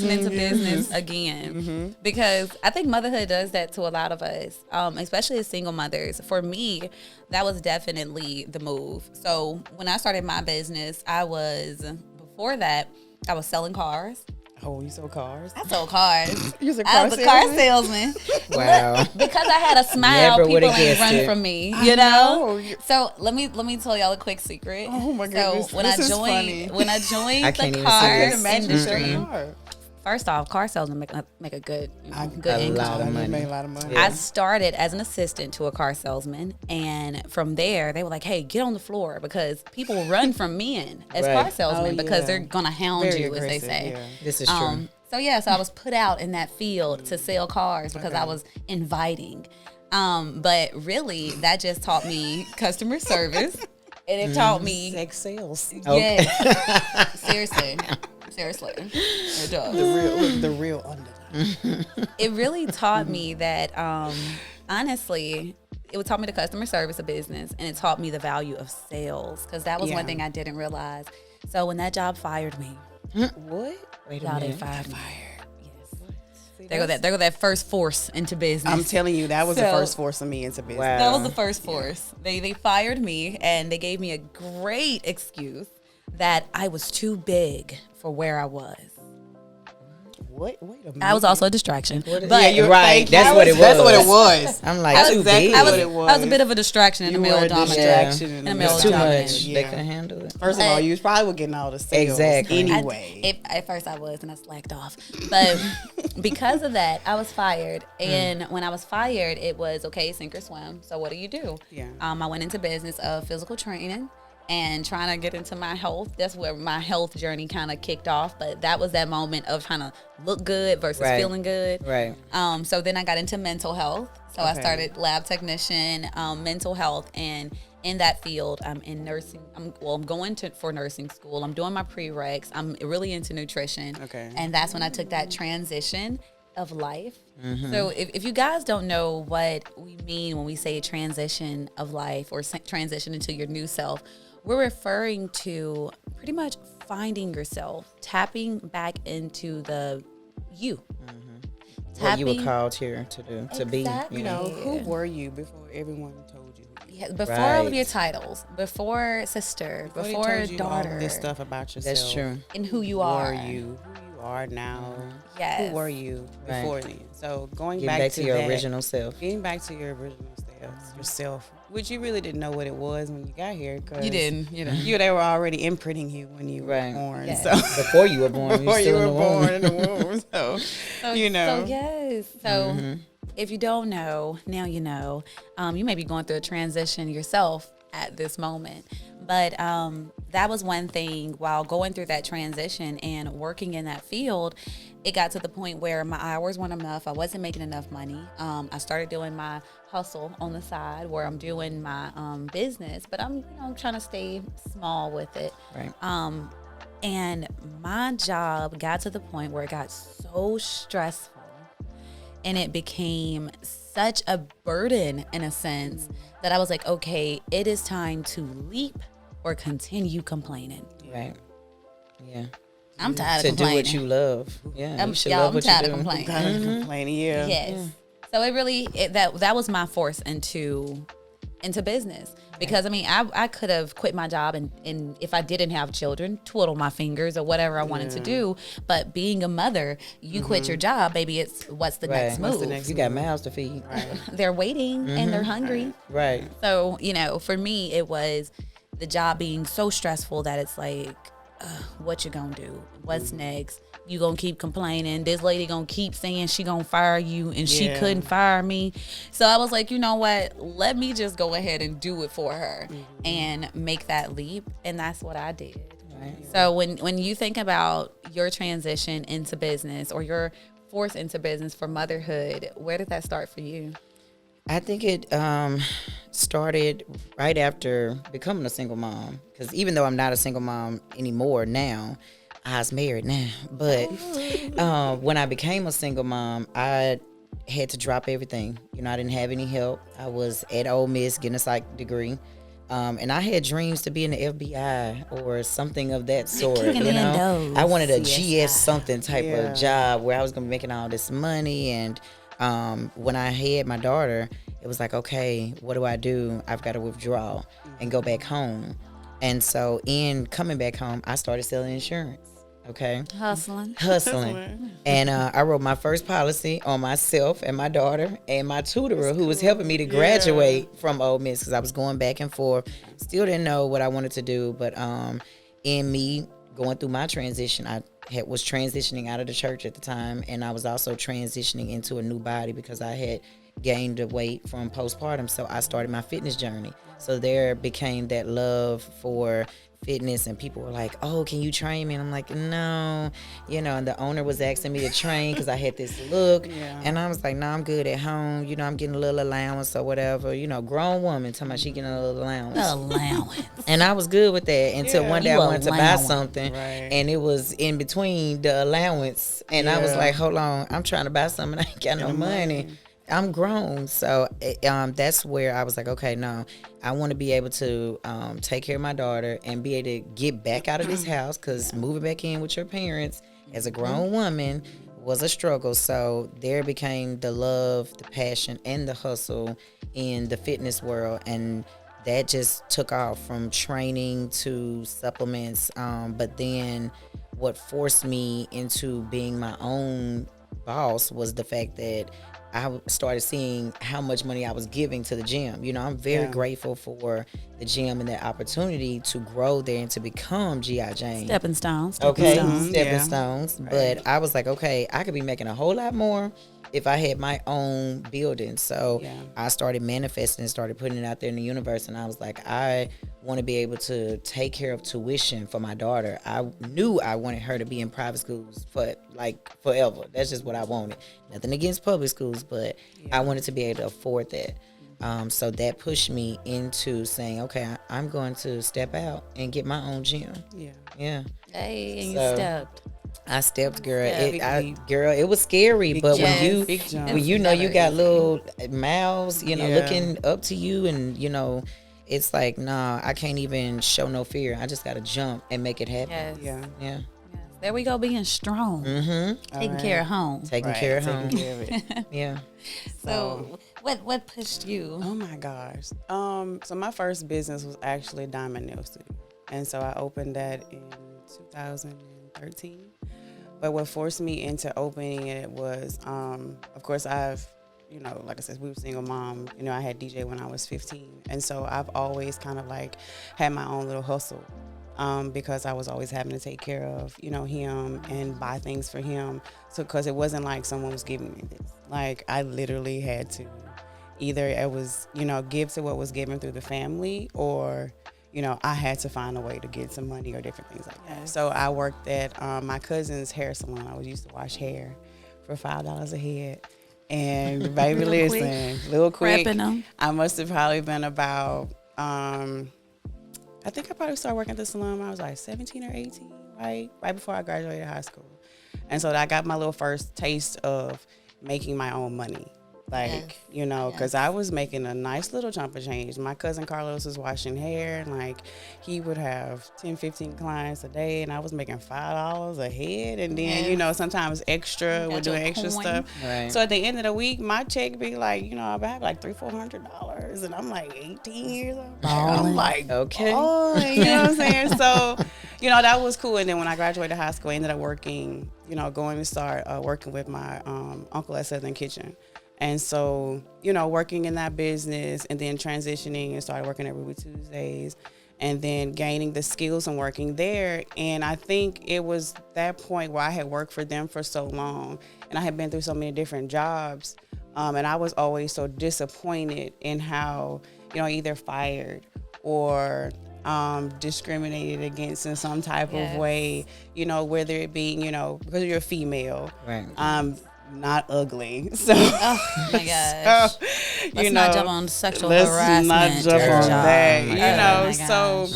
into business again because I think motherhood does that to a lot of us, especially as single mothers. For me, that was definitely the move. So when I started my business, before that, I was selling cars. Oh, you sold cars? I sold cars. You was a I car was a car salesman? salesman. Wow. Because I had a smile, Never people would've ain't guessed run it. from me, I know. So let me tell y'all a quick secret. Oh my goodness, So when this I is joined funny. the can't even car see I this. can imagine you selling industry, a car. first off, car salesmen make a good A income. lot of money. Made a lot of money. I started as an assistant to a car salesman, and from there they were like, "Hey, get on the floor," because people run from men as Right. car salesmen Oh, because yeah. they're gonna hound Very you, as they aggressive, say. yeah. This is true. So I was put out in that field to sell cars because I was inviting. But really, that just taught me customer service, and it taught me Sex sales. yes, seriously, it does. The real underdog. It really taught me that honestly, it taught me the customer service of business, and it taught me the value of sales because that was Yeah. one thing I didn't realize. So when that job fired me, What? Wait a y'all, they minute. fired me. Yes. There go that first force into business. I'm telling you, that was the So- first force of me into business. Wow. That was the first force. They fired me, and they gave me a great excuse that I was too big for where I was. What? Wait a minute. I was also a distraction. But Yeah, you're Right, thank that's you. what it was. That's what it was. I'm like, That's too exactly big. I was, what it I was a bit of a distraction in You the were male a dominant. distraction in In the a male male It's too dominant. much. Yeah. They couldn't handle it. First of all, you probably were getting all the sales Exactly. anyway. At first I was, and I slacked off. But because of that, I was fired. And when I was fired, it was, okay, sink or swim. So what do you do? Yeah. I went into business of physical training and trying to get into my health. That's where my health journey kind of kicked off. But that was that moment of trying to look good versus Right. feeling good. Right. So then I got into mental health. So I Okay. started lab technician, mental health, and in that field, I'm in nursing. I'm going for nursing school. I'm doing my prereqs. I'm really into nutrition. Okay. And that's when I took that transition of life. So if you guys don't know what we mean when we say transition of life or transition into your new self, we're referring to pretty much finding yourself, tapping back into the you. What you were Tapping- called here to do, to be. Exactly. You You know. know, who were you before everyone told you? Yeah, before all of Right. your titles, before sister, They before told you all daughter, this stuff about yourself. That's true. and who you Who are. are you? Who you are now? Yes. Who were you Right. before then? So going Getting back to your that, original self. Getting back to your original yourself, which you really didn't know what it was when you got here. Cause You didn't, they were already imprinting you when you Right. were born. Yes. So Before you were born, before you still were in the born womb. in the womb. So, you know. So yes. So if you don't know, now you know. You may be going through a transition yourself at this moment. But that was one thing while going through that transition and working in that field. It got to the point where my hours weren't enough. I wasn't making enough money. I started doing my hustle on the side where I'm doing my business, but I'm trying to stay small with it. Right. And my job got to the point where it got so stressful and it became such a burden in a sense that I was like, okay, it is time to leap or continue complaining. Right. Yeah. I'm tired of To complaining. do what you love. Yeah. You should I'm love what tired you of do. complaining. Kind of complaining, yeah. Yes. So it really that was my force into business, because I mean I could have quit my job and if I didn't have children, twiddle my fingers or whatever I wanted to do. But being a mother, you quit your job, baby. It's what's the next move? What's the next You got mouths to feed. Right. They're waiting and they're hungry. Right. So for me, it was the job being so stressful that it's like, what you gonna do? What's next? You gonna keep complaining? This lady gonna keep saying she gonna fire you and she couldn't fire me. So I was like, you know what? Let me just go ahead and do it for her and make that leap. And that's what I did. Right. So when you think about your transition into business or your force into business for motherhood, where did that start for you? I think it started right after becoming a single mom. Because even though I'm not a single mom anymore now, I was married now. But when I became a single mom, I had to drop everything. I didn't have any help. I was at Ole Miss getting a psych degree. And I had dreams to be in the FBI or something of that sort. I wanted a GS something type of job where I was going to be making all this money. And when I had my daughter, it was like, okay, what do? I've got to withdraw and go back home. And so in coming back home, I started selling insurance. Okay. Hustling. And I wrote my first policy on myself and my daughter and my tutorer who was helping me to graduate from Ole Miss, because I was going back and forth. Still didn't know what I wanted to do. But in me going through my transition, I was transitioning out of the church at the time. And I was also transitioning into a new body because I had gained the weight from postpartum. So I started my fitness journey. So there became that love for fitness, and people were like, oh, can you train me? And I'm like, no, and the owner was asking me to train because I had this look. And I was like, no, I'm good at home. I'm getting a little allowance or whatever. Grown woman talking about she getting a little allowance. And I was good with that until one day I wanted to buy something, and it was in between the allowance. And I was like, hold on, I'm trying to buy something. I ain't got no money. I'm grown. So that's where I was like, okay, no, I want to be able to take care of my daughter and be able to get back out of this house, because moving back in with your parents as a grown woman was a struggle. So there became the love, the passion, and the hustle in the fitness world. And that just took off from training to supplements. But then what forced me into being my own boss was the fact that I started seeing how much money I was giving to the gym. I'm very grateful for the gym and that opportunity to grow there and to become G.I. Jane. Stepping stones. Stepping stones. But I was like, okay, I could be making a whole lot more if I had my own building. So I started manifesting and started putting it out there in the universe. And I was like, I want to be able to take care of tuition for my daughter. I knew I wanted her to be in private schools for forever. That's just what I wanted. Nothing against public schools, but I wanted to be able to afford that. So that pushed me into saying, okay, I'm going to step out and get my own gym. Yeah. Hey, and you stepped. I stepped, girl. It was scary, but when you know you got little mouths, looking up to you, and it's like, nah, I can't even show no fear. I just gotta jump and make it happen. Yes. There we go, being strong. Taking care of home. Taking care of home. Care of it. Yeah. So what pushed you? Oh my gosh. So my first business was actually Diamond Nail Studio, and so I opened that in 2013. But what forced me into opening it was, of course, I've, like I said, we were single mom. I had DJ when I was 15. And so I've always kind of like had my own little hustle. because I was always having to take care of, him and buy things for him. So, because it wasn't like someone was giving me this. Like, I literally had to either it was, give to what was given through the family, or, I had to find a way to get some money or different things like that. So I worked at my cousin's hair salon. I was used to wash hair for $5 a head. And baby, little quick. I must have probably been about, I think I probably started working at the salon when I was like 17 or 18, right before I graduated high school. And so I got my little first taste of making my own money. Like, because I was making a nice little chunk of change. My cousin Carlos was washing hair, and like he would have 10, 15 clients a day, and I was making $5 a head. And then, sometimes extra, we're doing extra stuff. Right. So at the end of the week, my check be like, I have like $300-$400, and I'm like 18 years old. I'm like, okay. Oh, you know what I'm saying? So, that was cool. And then when I graduated high school, I ended up working, going to start working with my uncle at Southern Kitchen. And so, working in that business and then transitioning and started working every week Tuesdays and then gaining the skills and working there. And I think it was that point where I had worked for them for so long and I had been through so many different jobs. And I was always so disappointed in how, either fired or discriminated against in some type of way, whether it be, because you're a female. Right. Not ugly. So, oh my gosh. So, let's not jump on sexual harassment. Let's not jump on that. So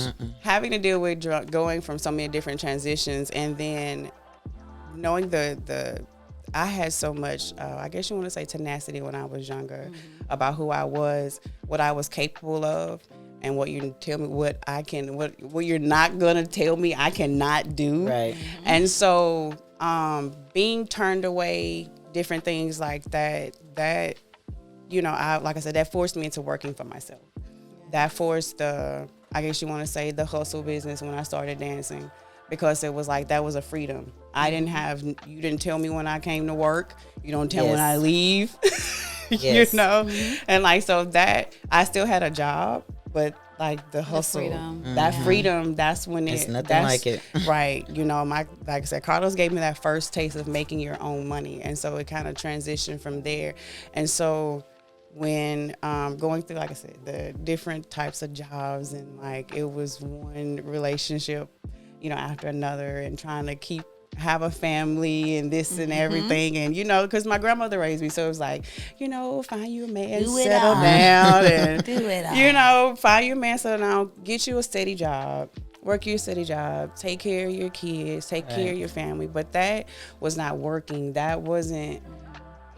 having to deal with going from so many different transitions, and then knowing I had so much, I guess you want to say tenacity when I was younger about who I was, what I was capable of, and what you tell me what I can, what you're not gonna tell me I cannot do. Right. And so being turned away, different things like that, like I said, that forced me into working for myself. That forced I guess you want to say the hustle business when I started dancing, because it was like, that was a freedom. You didn't tell me when I came to work. You don't tell when I leave, and like, so that I still had a job, but like the hustle, that freedom, that's when it's nothing like it. Right. Like I said, Carlos gave me that first taste of making your own money. And so it kind of transitioned from there. And so when going through, like I said, the different types of jobs, and like it was one relationship, after another, and trying to have a family and this and everything, and because my grandmother raised me, so it was like, find you a man, settle down, and do it all. Find you a man, settle down, get you a steady job, work your steady job, take care of your kids, take care of your family. But that was not working. That wasn't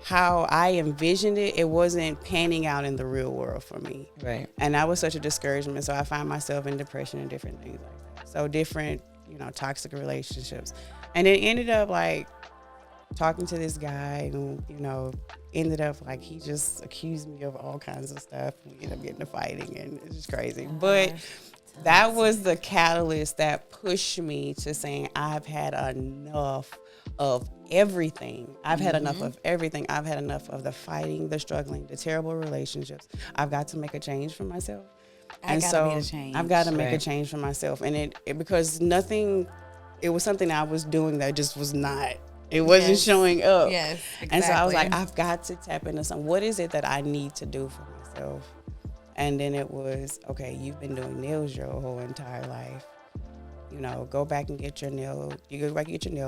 how I envisioned it. It wasn't panning out in the real world for me. Right. And that was such a discouragement. So I found myself in depression and different things like that. So different, toxic relationships. And it ended up like talking to this guy who, ended up like, he just accused me of all kinds of stuff. We ended up getting to fighting, and it's just crazy. But that was the catalyst that pushed me to saying, I've had enough of everything. I've had enough of everything. I've had enough of the fighting, the struggling, the terrible relationships. I've got to make a change for myself. I've got to make a change for myself. And it because nothing, it was something I was doing that just was not, it wasn't showing up. Yes, exactly. And so I was like, I've got to tap into something. What is it that I need to do for myself? And then it was, okay, you've been doing nails your whole entire life. Go back and get your nail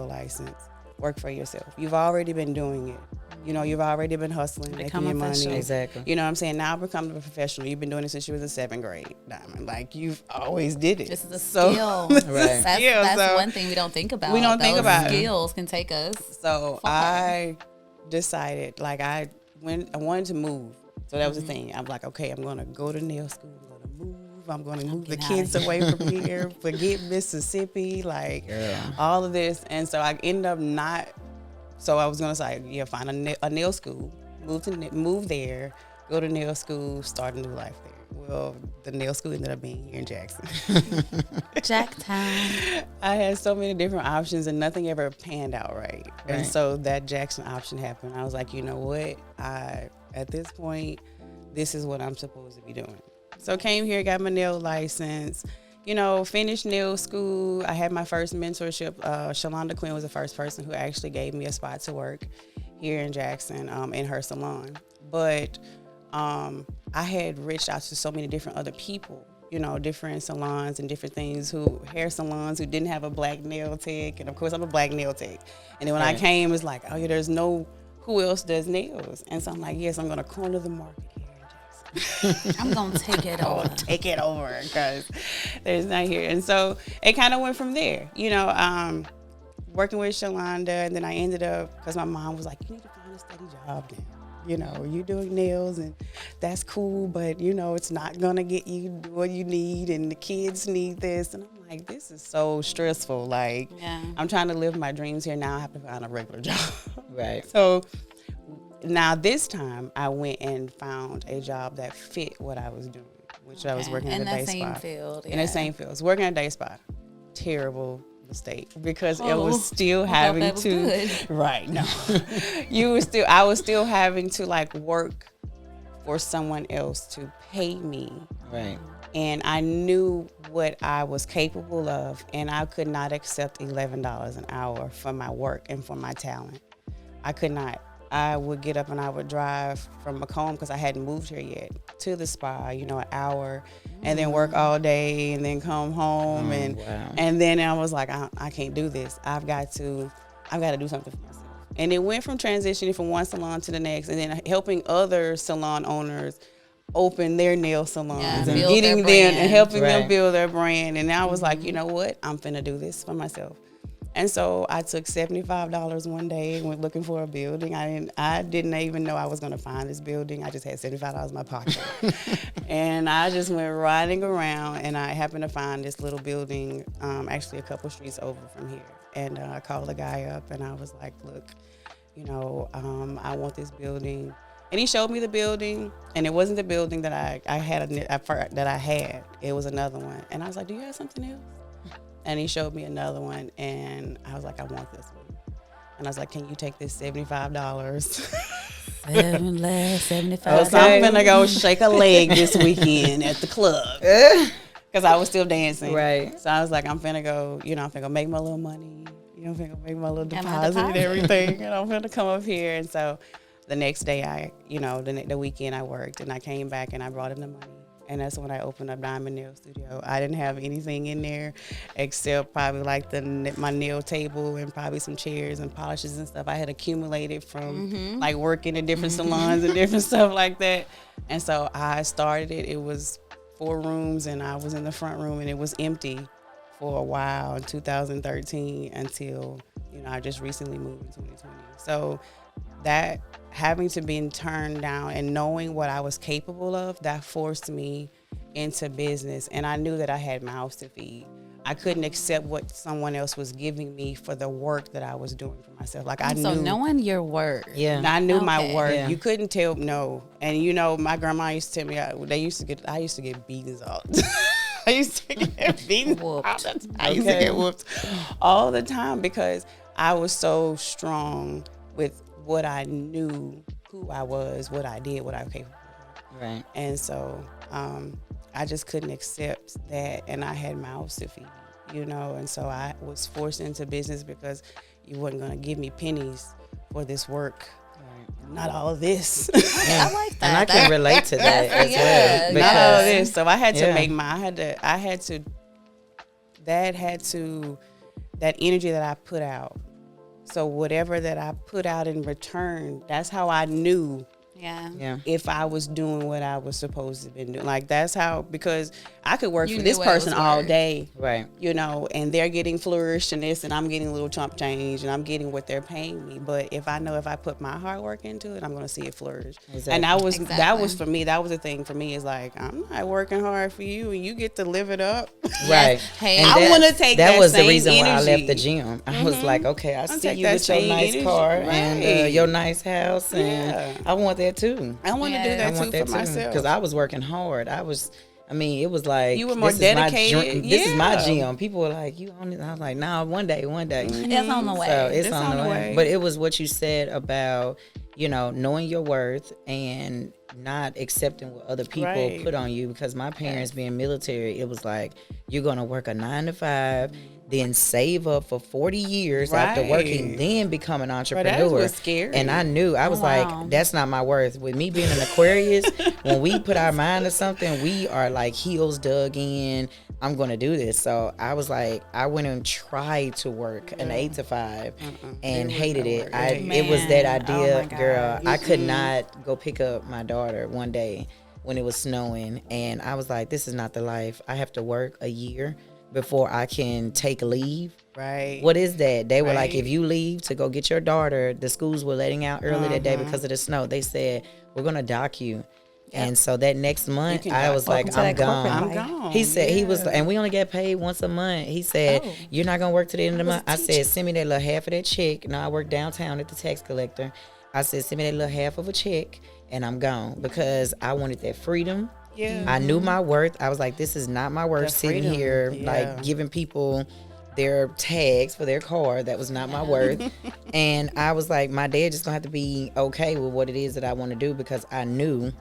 license. Work for yourself. You've already been doing it. You've already been hustling, making your money. Exactly. You know what I'm saying? Now becoming a professional. You've been doing it since you was in 7th grade, Diamond. Like, you've always did it. This is a skill. Right. That's one thing we don't think about. Skills can take us. So I decided, like, I wanted to move. So that was the thing. I'm like, okay, I'm going to go to nail school. I'm going to move the kids away from here, forget Mississippi, like all of this. And so I ended up so I was going to say, find a nail school, move there, go to nail school, start a new life there. Well, the nail school ended up being here in Jackson. Jacktown. I had so many different options and nothing ever panned out right. And so that Jackson option happened. I was like, you know what? At this point, this is what I'm supposed to be doing. So came here, got my nail license, finished nail school. I had my first mentorship. Shalonda Quinn was the first person who actually gave me a spot to work here in Jackson in her salon. But I had reached out to so many different other people, different salons and different things, hair salons who didn't have a black nail tech. And of course, I'm a black nail tech. And then when I came, it's like, oh yeah, there's who else does nails? And so I'm like, yes, I'm going to corner the market here in Jackson. I'm going to take it over. Take it over because there's not here. And so it kind of went from there, working with Shalonda. And then I ended up, because my mom was like, you need to find a steady job now. You're doing nails and that's cool, but it's not going to get you what you need, and the kids need this. And I'm like, this is so stressful. Like, I'm trying to live my dreams here. Now I have to find a regular job. Right. So now this time I went and found a job that fit what I was doing, which I was working in a day spa. In the same field. In the same field. I was working at a day spa. Terrible mistake, because it was still having to right no I was still having to like work for someone else to pay me, right? And I knew what I was capable of, and I could not accept $11 an hour for my work and for my talent. I could not. I would get up and I would drive from Macomb, because I hadn't moved here yet, to the spa, an hour, and then work all day and then come home. And then I was like, I can't do this. I've got to do something for myself. And it went from transitioning from one salon to the next, and then helping other salon owners open their nail salons and getting them and helping them build their brand. And I was like, you know what? I'm finna do this for myself. And so I took $75 one day and went looking for a building. I didn't even know I was going to find this building. I just had $75 in my pocket. And I just went riding around, and I happened to find this little building, actually a couple streets over from here. And I called the guy up, and I was like, look, I want this building. And he showed me the building, and it wasn't the building that I had. It was another one. And I was like, do you have something else? And he showed me another one, and I was like, I want this one. And I was like, can you take this $75? $75. So I'm gonna go shake a leg this weekend at the club, because I was still dancing. Right. So I was like, I'm finna go, I'm finna go make my little money. I'm finna go make my little deposit and everything, and I'm finna come up here. And so the next day, the weekend I worked, and I came back and I brought him the money. And that's when I opened up Diamond Nail Studio. I didn't have anything in there except probably like my nail table and probably some chairs and polishes and stuff I had accumulated from like working in different salons and different stuff like that. And so I started it. It was 4 rooms, and I was in the front room, and it was empty for a while in 2013 until, I just recently moved in 2020. So that having to be turned down and knowing what I was capable of, that forced me into business. And I knew that I had mouths to feed. I couldn't accept what someone else was giving me for the work that I was doing for myself. Like I knew. So knowing your worth. Yeah. I knew my worth. Yeah. You couldn't tell no. And my grandma used to tell me I used to get beatings all I used to get beaten whooped. I used to get whooped all the time, because I was so strong with what I knew, who I was, what I did, what I was capable of. Right. And so I just couldn't accept that, and I had mouths to feed, and so I was forced into business because you wasn't going to give me pennies for this work. Right. Not all of this. Yeah, I like that. And I can relate to that as well. Not all of this. So I had to make that energy that I put out. So whatever that I put out in return, that's how I knew if I was doing what I was supposed to be doing. Like that's how, because I could work for this person all day, right? And they're getting flourished in this, and I'm getting a little chump change, and I'm getting what they're paying me. But if I put my hard work into it, I'm going to see it flourish. Exactly. And that was for me. That was the thing for me, is like, I'm not working hard for you, and you get to live it up, right? Hey, I want to take that. That was same the reason energy. why I left the gym. I was like, okay, I see you with your nice car and your nice house, and I want that too. I want to do that too for myself, because I was working hard. It was like, you were more dedicated. This is my gym. People were like, you own it. I was like, nah, one day. It's on the way. So it's on the way. But it was what you said about you know, knowing your worth and not accepting what other people put on you. Because my parents being military, it was like, you're going to work a 9 to 5, then save up for 40 years after working, then become an entrepreneur. That was scary. And I knew, I was like, that's not my worth. With me being an Aquarius, when we put our mind to something, we are like heels dug in. I'm going to do this. So I was like, I went and tried to work an 8 to 5 and hated it. It was that idea, girl. I could not go pick up my daughter one day when it was snowing. And I was like, this is not the life. I have to work a year before I can take leave. Right. What is that? They were like, if you leave to go get your daughter, the schools were letting out early that day because of the snow. They said, we're going to dock you. And so that next month, I was like, I'm gone. He said, he was, and we only get paid once a month. He said, you're not going to work to the end of the month. I said, send me that little half of that check. Now I work downtown at the tax collector. I said, send me that little half of a check and I'm gone, because I wanted that freedom. Yeah. I knew my worth. I was like, this is not my worth sitting here, like giving people their tags for their car. That was not my worth. And I was like, my dad just gonna have to be okay with what it is that I want to do, because I knew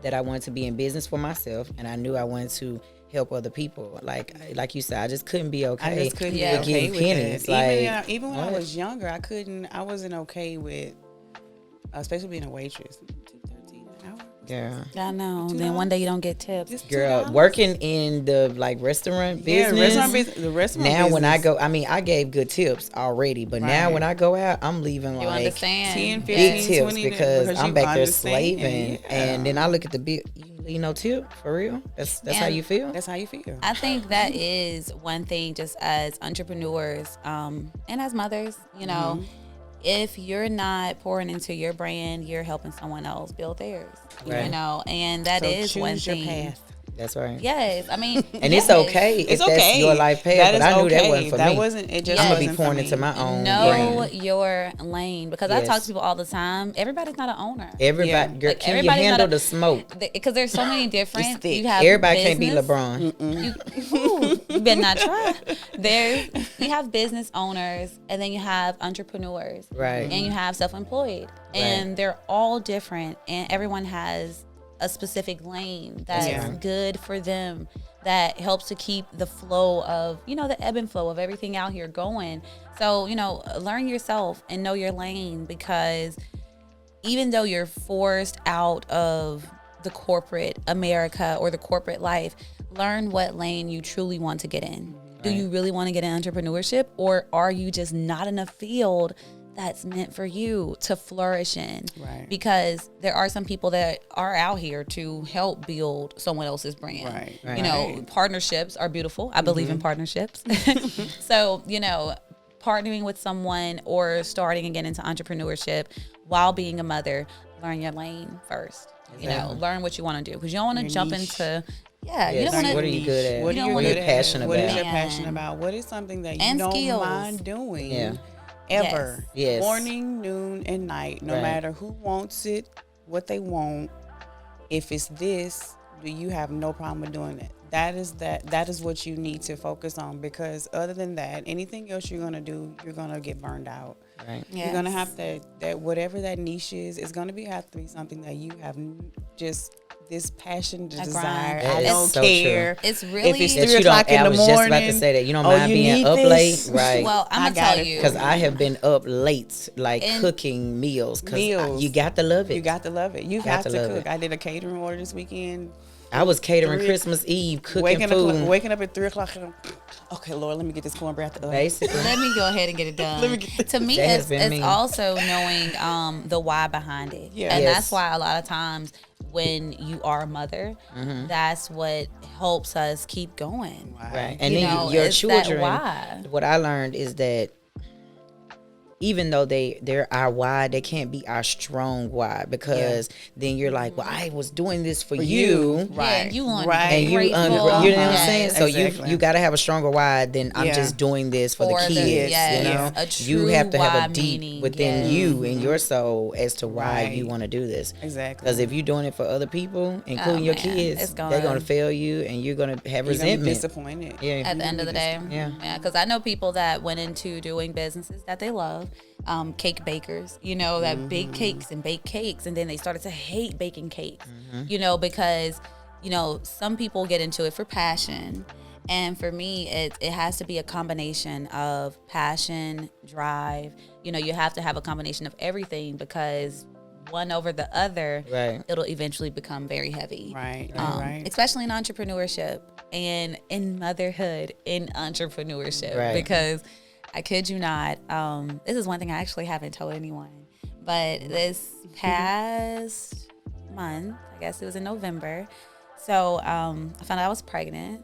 that I wanted to be in business for myself, and I knew I wanted to help other people. Like you said, I just couldn't be okay. I just couldn't be okay with pennies. Even when I was younger, I wasn't okay with, especially being a waitress. Yeah, I know. Then one day you don't get tips. Girl, working in the restaurant business. The restaurant now business. When I go, I mean, I gave good tips already, but now when I go out, I'm leaving you like 10, 15, big tips 20 because I'm back there slaving, and then I look at the bill. You know, tip for real. That's how you feel. That's how you feel. I think that is one thing, just as entrepreneurs, and as mothers, you know. If you're not pouring into your brand, you're helping someone else build theirs. You know, and that is one thing. Path. That's right. Yes, I mean, and it's okay if that's your life path, but I knew that wasn't for me. That wasn't. It just I'm gonna be wasn't pouring for me. into my own know brand. your lane, because I talk to people all the time. Everybody's not an owner. Everybody, girl, can you handle the smoke? Because there's so many different. You have everybody business. can't be LeBron. You better not try. You have business owners, and then you have entrepreneurs, right? And you have self-employed, and they're all different, and everyone has a specific lane that's good for them, that helps to keep the flow of, you know, the ebb and flow of everything out here going. So, you know, learn yourself and know your lane, because even though you're forced out of the corporate America or the corporate life, learn what lane you truly want to get in. Do you really want to get in entrepreneurship, or are you just not in a field that's meant for you to flourish in? Right. Because there are some people that are out here to help build someone else's brand. Right. You know, partnerships are beautiful. I believe in partnerships. So, you know, partnering with someone or starting and getting into entrepreneurship while being a mother, learn your lane first. You know, learn what you want to do, because you don't want to jump into you don't want to. What are you good at? What are you passionate about? What is your passion about? What is something that you don't mind doing? Yeah. Ever. Yes. Morning, noon, and night. No matter who wants it, what they want. If it's this, do you have no problem with doing it? That is what you need to focus on, because other than that, anything else you're gonna do, you're gonna get burned out. Right. Yes. You're gonna have that whatever that niche is, it's gonna have to be something that you have just this passion, the desire. That I is don't so care. true. It's really if it's That 3 you don't, o'clock in I the was morning. just about to say that you don't mind you being need up this? late, right? Well, I'm gonna tell you, Because I have been up late, like cooking meals. Because you got to love it. You got to love it. You Got have to to love cook. it. I did a catering order this weekend. I was catering Christmas Eve, cooking waking up at 3 o'clock. Okay, Lord, let me get this cornbread out the oven. Basically. let me go ahead and get it done. To me, it's also knowing the why behind it. Yeah. And that's why a lot of times when you are a mother, that's what helps us keep going. Right. And then your children, what I learned is that even though they're our why, they can't be our strong why, because then you're like, well, I was doing this for you. Right. You want And you know what I'm saying? So exactly. you got to have a stronger why than I'm just doing this for the kids. You know, you have to have a deep within you and your soul as to why you want to do this. Exactly. Because if you're doing it for other people, including your kids, they're going to fail you and you're going to have resentment. Disappointed. Yeah. At the end of the day. Yeah. Because I know people that went into doing businesses that they love, cake bakers, you know, that bake cakes and bake cakes. And then they started to hate baking cakes, you know, because, you know, some people get into it for passion. And for me, it has to be a combination of passion, drive. You know, you have to have a combination of everything, because one over the other, it'll eventually become very heavy. Right. Especially in entrepreneurship and in motherhood, in entrepreneurship. Because I kid you not, this is one thing I actually haven't told anyone. But this past month, I guess it was in November, so I found out I was pregnant.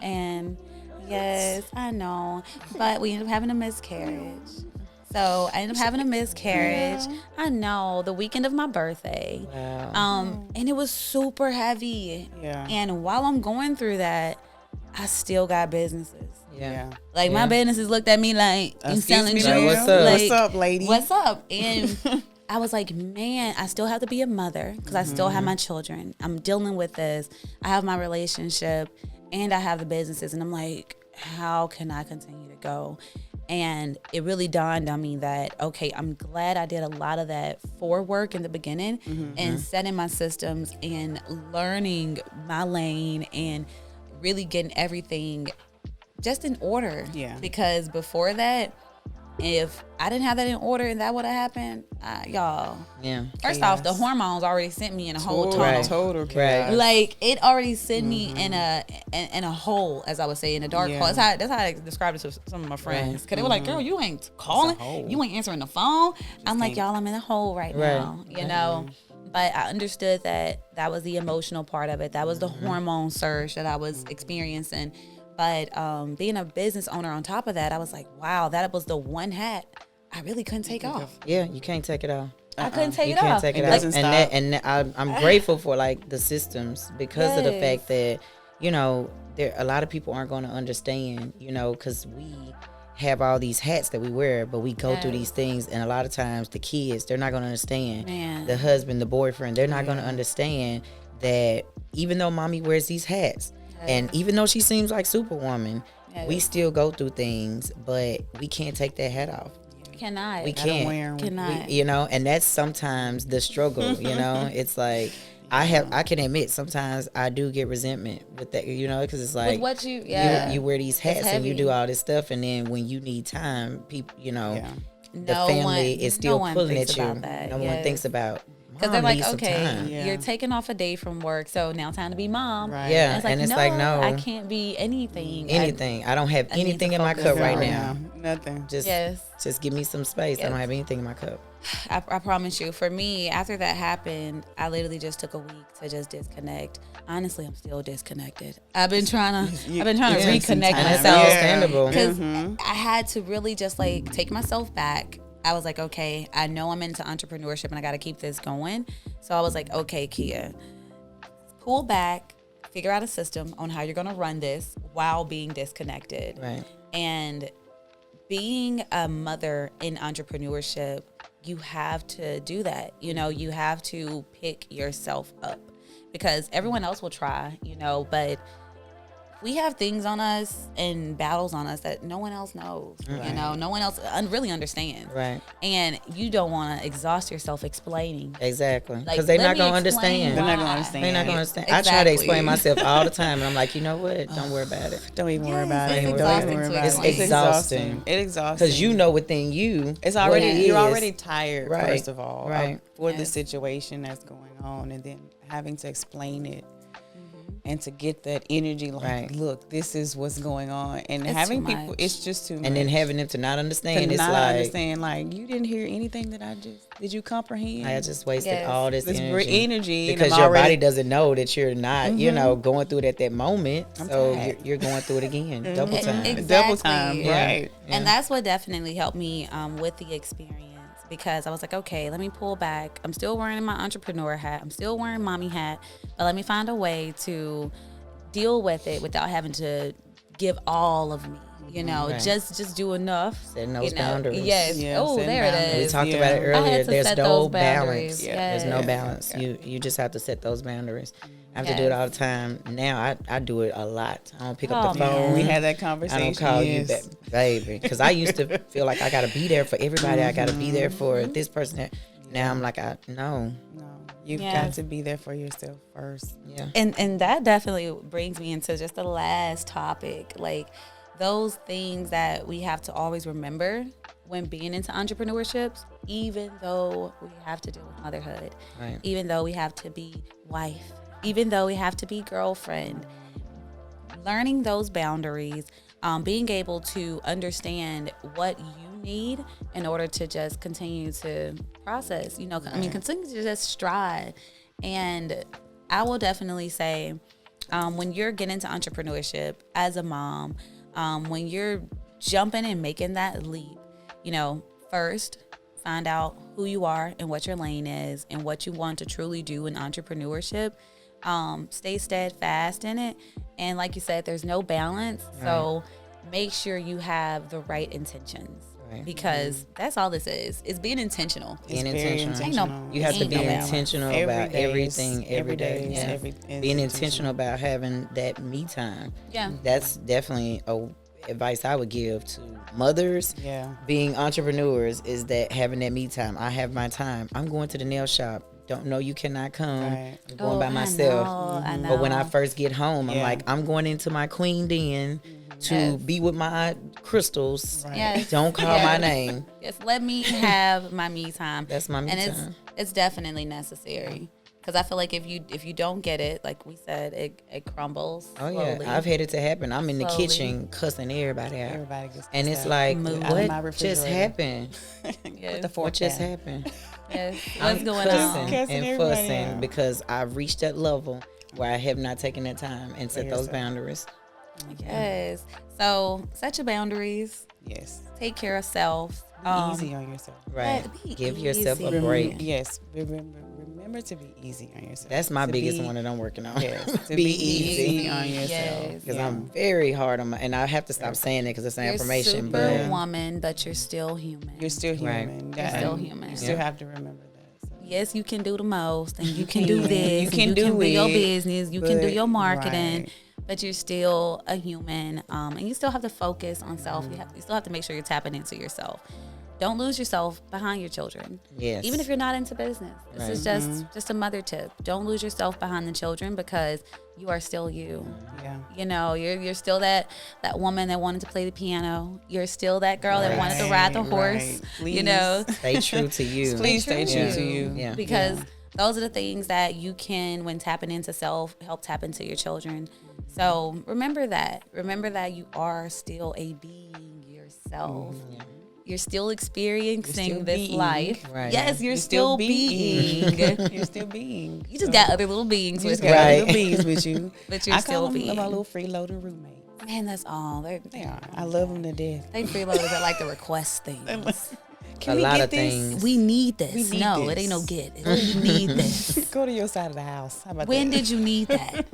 And yes, I know, but we ended up having a miscarriage. So I ended up having a miscarriage. I know, the weekend of my birthday. Wow. And it was super heavy. Yeah. And while I'm going through that, I still got businesses. Yeah. Like my businesses looked at me like, you selling juice? Like, what's up? Like, What's up, lady? What's up? And I was like, man, I still have to be a mother, because I still have my children. I'm dealing with this. I have my relationship and I have the businesses. And I'm like, how can I continue to go? And it really dawned on me that, okay, I'm glad I did a lot of that work in the beginning and setting my systems and learning my lane and really getting everything just in order. Yeah. Because before that, if I didn't have that in order and that would have happened, y'all. Yeah. First off, the hormones already sent me in a whole tunnel. Total chaos. Like, it already sent me in a hole, as I would say, in a dark hole. That's how I described it to some of my friends. Because they were like, girl, you ain't calling. You ain't answering the phone. I'm like, y'all, I'm in a hole right now, you know? But I understood that was the emotional part of it. That was the hormone surge that I was experiencing. But being a business owner on top of that, I was like, wow, that was the one hat I really couldn't take off. Yeah, you can't take it off. I couldn't take You it can't off. take it It off. doesn't stop. And I'm grateful for like the systems, because of the Yes. fact that, you know, there a lot of people aren't going to understand, you know, because we have all these hats that we wear, but we go through these things, and a lot of times the kids, they're not going to understand. Man. The husband, the boyfriend, they're not going to understand that even though mommy wears these hats, and even though she seems like Superwoman, we still go through things, but we can't take that hat off. Cannot. We can't. wear 'em. Cannot. You know, and that's sometimes the struggle. You know, it's like I can admit sometimes I do get resentment with that. You know, because it's like With what you you wear these hats and you heavy. do all this stuff, and then when you need time, people, you know, the No family one- is still no one pulling thinks at you. about that, No one yes. thinks about. Because they're Mom like, needs some okay, time. Yeah. you're taking off a day from work, so now time to be mom. Right. Yeah, And it's like, no, no, I can't be anything. anything. I don't have I need anything to in my focus cup on right it. now. Nothing. Just give me some space. I don't Yes. have anything in my cup. I promise you, for me, after that happened, I literally just took a week to just disconnect. Honestly, I'm still disconnected. I've been trying to Yeah, reconnect some time. That's myself. understandable. Because I had to really just like take myself back. I was like, okay, I know I'm into entrepreneurship and I got to keep this going. So I was like, okay, Kia, pull back, figure out a system on how you're going to run this while being disconnected. Right. And being a mother in entrepreneurship, you have to do that. You know, you have to pick yourself up, because everyone else will try, you know, but we have things on us and battles on us that no one else knows. You know, no one else really understands. Right. And you don't want to exhaust yourself explaining. Exactly. Like, Because they're let not me going to explain understand. They're not gonna why. understand. They're not going to understand. I try to Exactly. explain myself all the time, and I'm like, you know what? Don't worry about it. Don't even worry Yes, about it's it. Don't exhausting even worry to about it. explain. It's exhausting. It's exhausting. Because you know within you, it's what already it you're is. already tired. Right. First of all, Right. for the Yes. situation that's going on, and then having to explain it. And to get that energy, like, Right. look, this is what's going on, and It's having too people, much. it's just too much. and then having them to not understand, to it's not like, understand, like, you didn't hear anything that I just did. You comprehend? I just wasted Yes. all this This energy. and Because I'm your already- body doesn't know that you're not, you know, going through it at that moment. I'm So tired. you're going through it again, double time. Exactly. double time, Yeah. right? And that's what definitely helped me with the experience, because I was like, okay, let me pull back. I'm still wearing my entrepreneur hat. I'm still wearing mommy hat, but let me find a way to deal with it without having to give all of me. You know, Right. just do enough. Setting those you know. boundaries. Yes. Yeah, Oh, setting there it boundaries. We is. talked Yeah. about it I earlier. had to There's set no those balance. boundaries. There's no Yes. balance. You just have to set those boundaries. I have to do it all the time. Now I do it a lot. I don't pick up Oh, the man. phone. We had that I conversation. don't call you yes. back, baby, because I used to feel like I gotta be there for everybody. I gotta be there for this person. Now I'm like, no. No, you've Yes. got to be there for yourself first. Yeah. And that definitely brings me into just the last topic, like those things that we have to always remember when being into entrepreneurships, even though we have to deal with motherhood, Right. even though we have to be wife, even though we have to be girlfriend, learning those boundaries, being able to understand what you need in order to just continue to process, you know, I mean, continue to just stride. And I will definitely say, when you're getting into entrepreneurship as a mom, when you're jumping and making that leap, you know, first find out who you are and what your lane is and what you want to truly do in entrepreneurship. Stay steadfast in it. And like you said, there's no balance. So make sure you have the right intentions. Right. Because that's all this is. It's being intentional. Being It's very intentional. Ain't no- You have to ain't be no balance. intentional Every about day is- everything every every day. day is Yeah. every- is Being intentional about having that me time. Yeah. That's definitely advice I would give to mothers. Yeah. Being entrepreneurs is that having that me time. I have my time. I'm going to the nail shop. Don't know you cannot come. Right. I'm going by I myself. know, I But when I know. first get home, I'm Yeah. like, I'm going into my queen den to Yes. be with my crystals. Right. Yes. Don't call my Yes. name. Yes, let me have my me time. That's my me and time. it's definitely necessary because I feel like if you don't get it, like we said, it crumbles. Oh slowly. yeah, I've had it to happen. I'm in the Slowly. kitchen cussing everybody out, Everybody gets and cussed it's out. like, Move. Out of my what just refrigerator. happened? Yes. the fork What just down. happened? Yes. I'm What's going cussing on? Cussing and everybody fussing out. because I've reached that level where I have not taken that time and set those yourself. boundaries. Yes. So set your boundaries. Yes. Take care of self. Be easy on yourself. Right. Be Give yourself a easy. break. Yes. Remember to be easy on yourself. That's my To biggest be- one that I'm working on. Yes. To Be be easy. easy on yourself. Yes. Because Yeah. I'm very hard on my, and I have to stop saying it because it's an You're information. But superwoman, but you're still human. You're still Right. human. You're still human. You still Yeah. have to remember that. So. Yes, you can do the most, and you can do this. You can and do you your it, business. You can do but- your marketing, right. but you're still a human, and you still have to focus on self. You still have to make sure you're tapping into yourself. Don't lose yourself behind your children. Yes. Even if you're not into business, this is Mm-hmm. just a mother tip. Don't lose yourself behind the children because you are still you. Yeah. You know, you're still that woman that wanted to play the piano. You're still that girl that wanted to ride the horse. right. You know, stay true to you. Please stay true to you. Yeah. because those are the things that you can, when tapping into self, help tap into your children. So remember that you are still a being yourself. You're still experiencing You're still this being. life. Right. Yes, you're still being. You're still being. You just got other little beings You with just you. got Right. little beings with you. But you're I still call them being. my little freeloader roommates. Man, that's all. They are. I love them to death. They freeloaders that like to request things. Can A we lot get of this? things. We need this. We need No, this. it ain't no get. We need this. Go to your side of the house. How about When that? did you need that?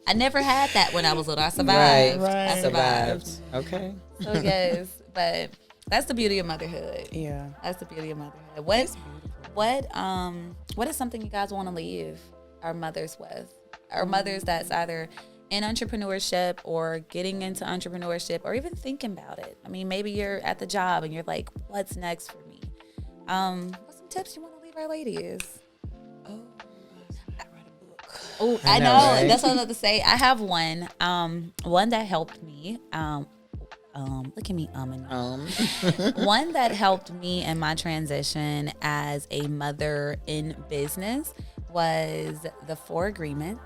I never had that when I was little. I survived. Right. I survived. Okay. So yes, but that's the beauty of motherhood. Yeah. That's the beauty of motherhood. It's beautiful. What is something you guys want to leave our mothers with? Our mothers that's either in entrepreneurship or getting into entrepreneurship or even thinking about it. I mean, maybe you're at the job and you're like, what's next for me? What's some tips you want to leave our ladies? Oh, I know. right? That's what I was about to say. I have one. One that helped me. Look at me, one that helped me in my transition as a mother in business was the 4 Agreements.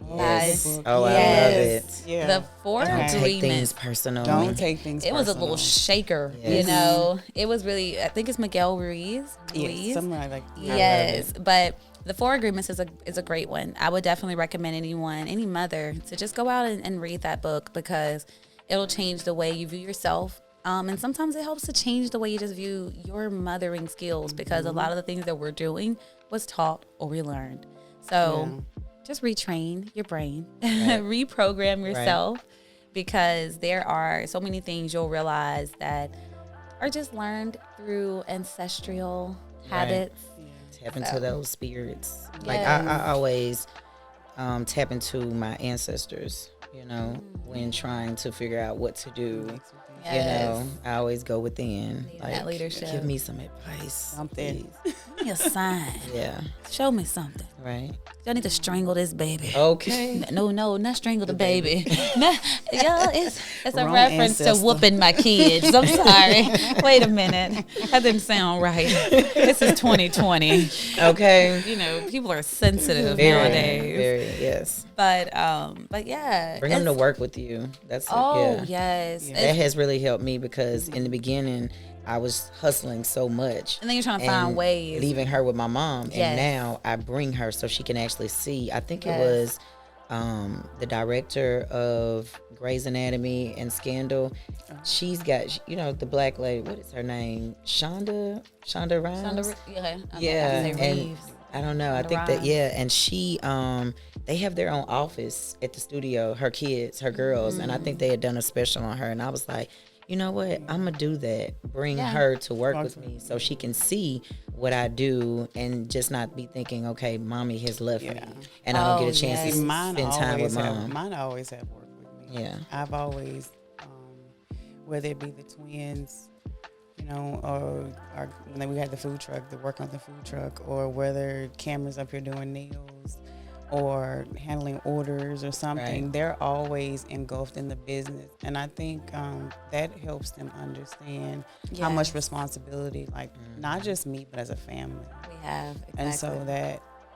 Yes. Guys, Oh, I love yes. it. Yeah. The 4 Don't take things Agreements. personal. Don't take things It was a personal. little shaker, Yes. you know. It was really. I think it's Miguel Ruiz. Yes, something like that. Yes, but the 4 Agreements is a great one. I would definitely recommend any mother, to just go out and read that book because it'll change the way you view yourself. And sometimes it helps to change the way you just view your mothering skills because a lot of the things that we're doing was taught or we learned. So just retrain your brain, reprogram yourself. because there are so many things you'll realize that are just learned through ancestral habits. Tap into those spirits. Yes. Like I always tap into my ancestors, when trying to figure out what to do. Yes. I always go within. Like, that leadership. Give me some advice. Something. Give me a sign. Yeah. Show me something. Right. Y'all need to strangle this baby. Okay. No, not strangle the baby. Y'all, it's a Wrong reference ancestor. to whooping my kids. I'm sorry. Wait a minute. That didn't sound right. This is 2020. Okay. People are sensitive Very, nowadays. very, yes. But yeah. Bring them to work with you. That's yes. That has really helped me because in the beginning I was hustling so much. And then you're trying to find ways. Leaving her with my mom. Yes. And now I bring her so she can actually see. I think it was the director of Grey's Anatomy and Scandal. She's got, the black lady, what is her name? Shonda Rhimes? Yeah. And I don't know. I think that, and she, they have their own office at the studio, her kids, her girls. And I think they had done a special on her. And I was like, you know what? I'm going to do that. Bring her to work with me so she can see what I do and just not be thinking, okay, mommy has left me. And I don't get a chance to spend time with mom. Mine always have worked with me. Yeah. I've always, whether it be the twins, or when we had the food truck, the work on the food truck, or whether Cameron's up here doing nails or handling orders or something, they're always engulfed in the business. And I think that helps them understand how much responsibility, not just me, but as a family. We have. Exactly. And so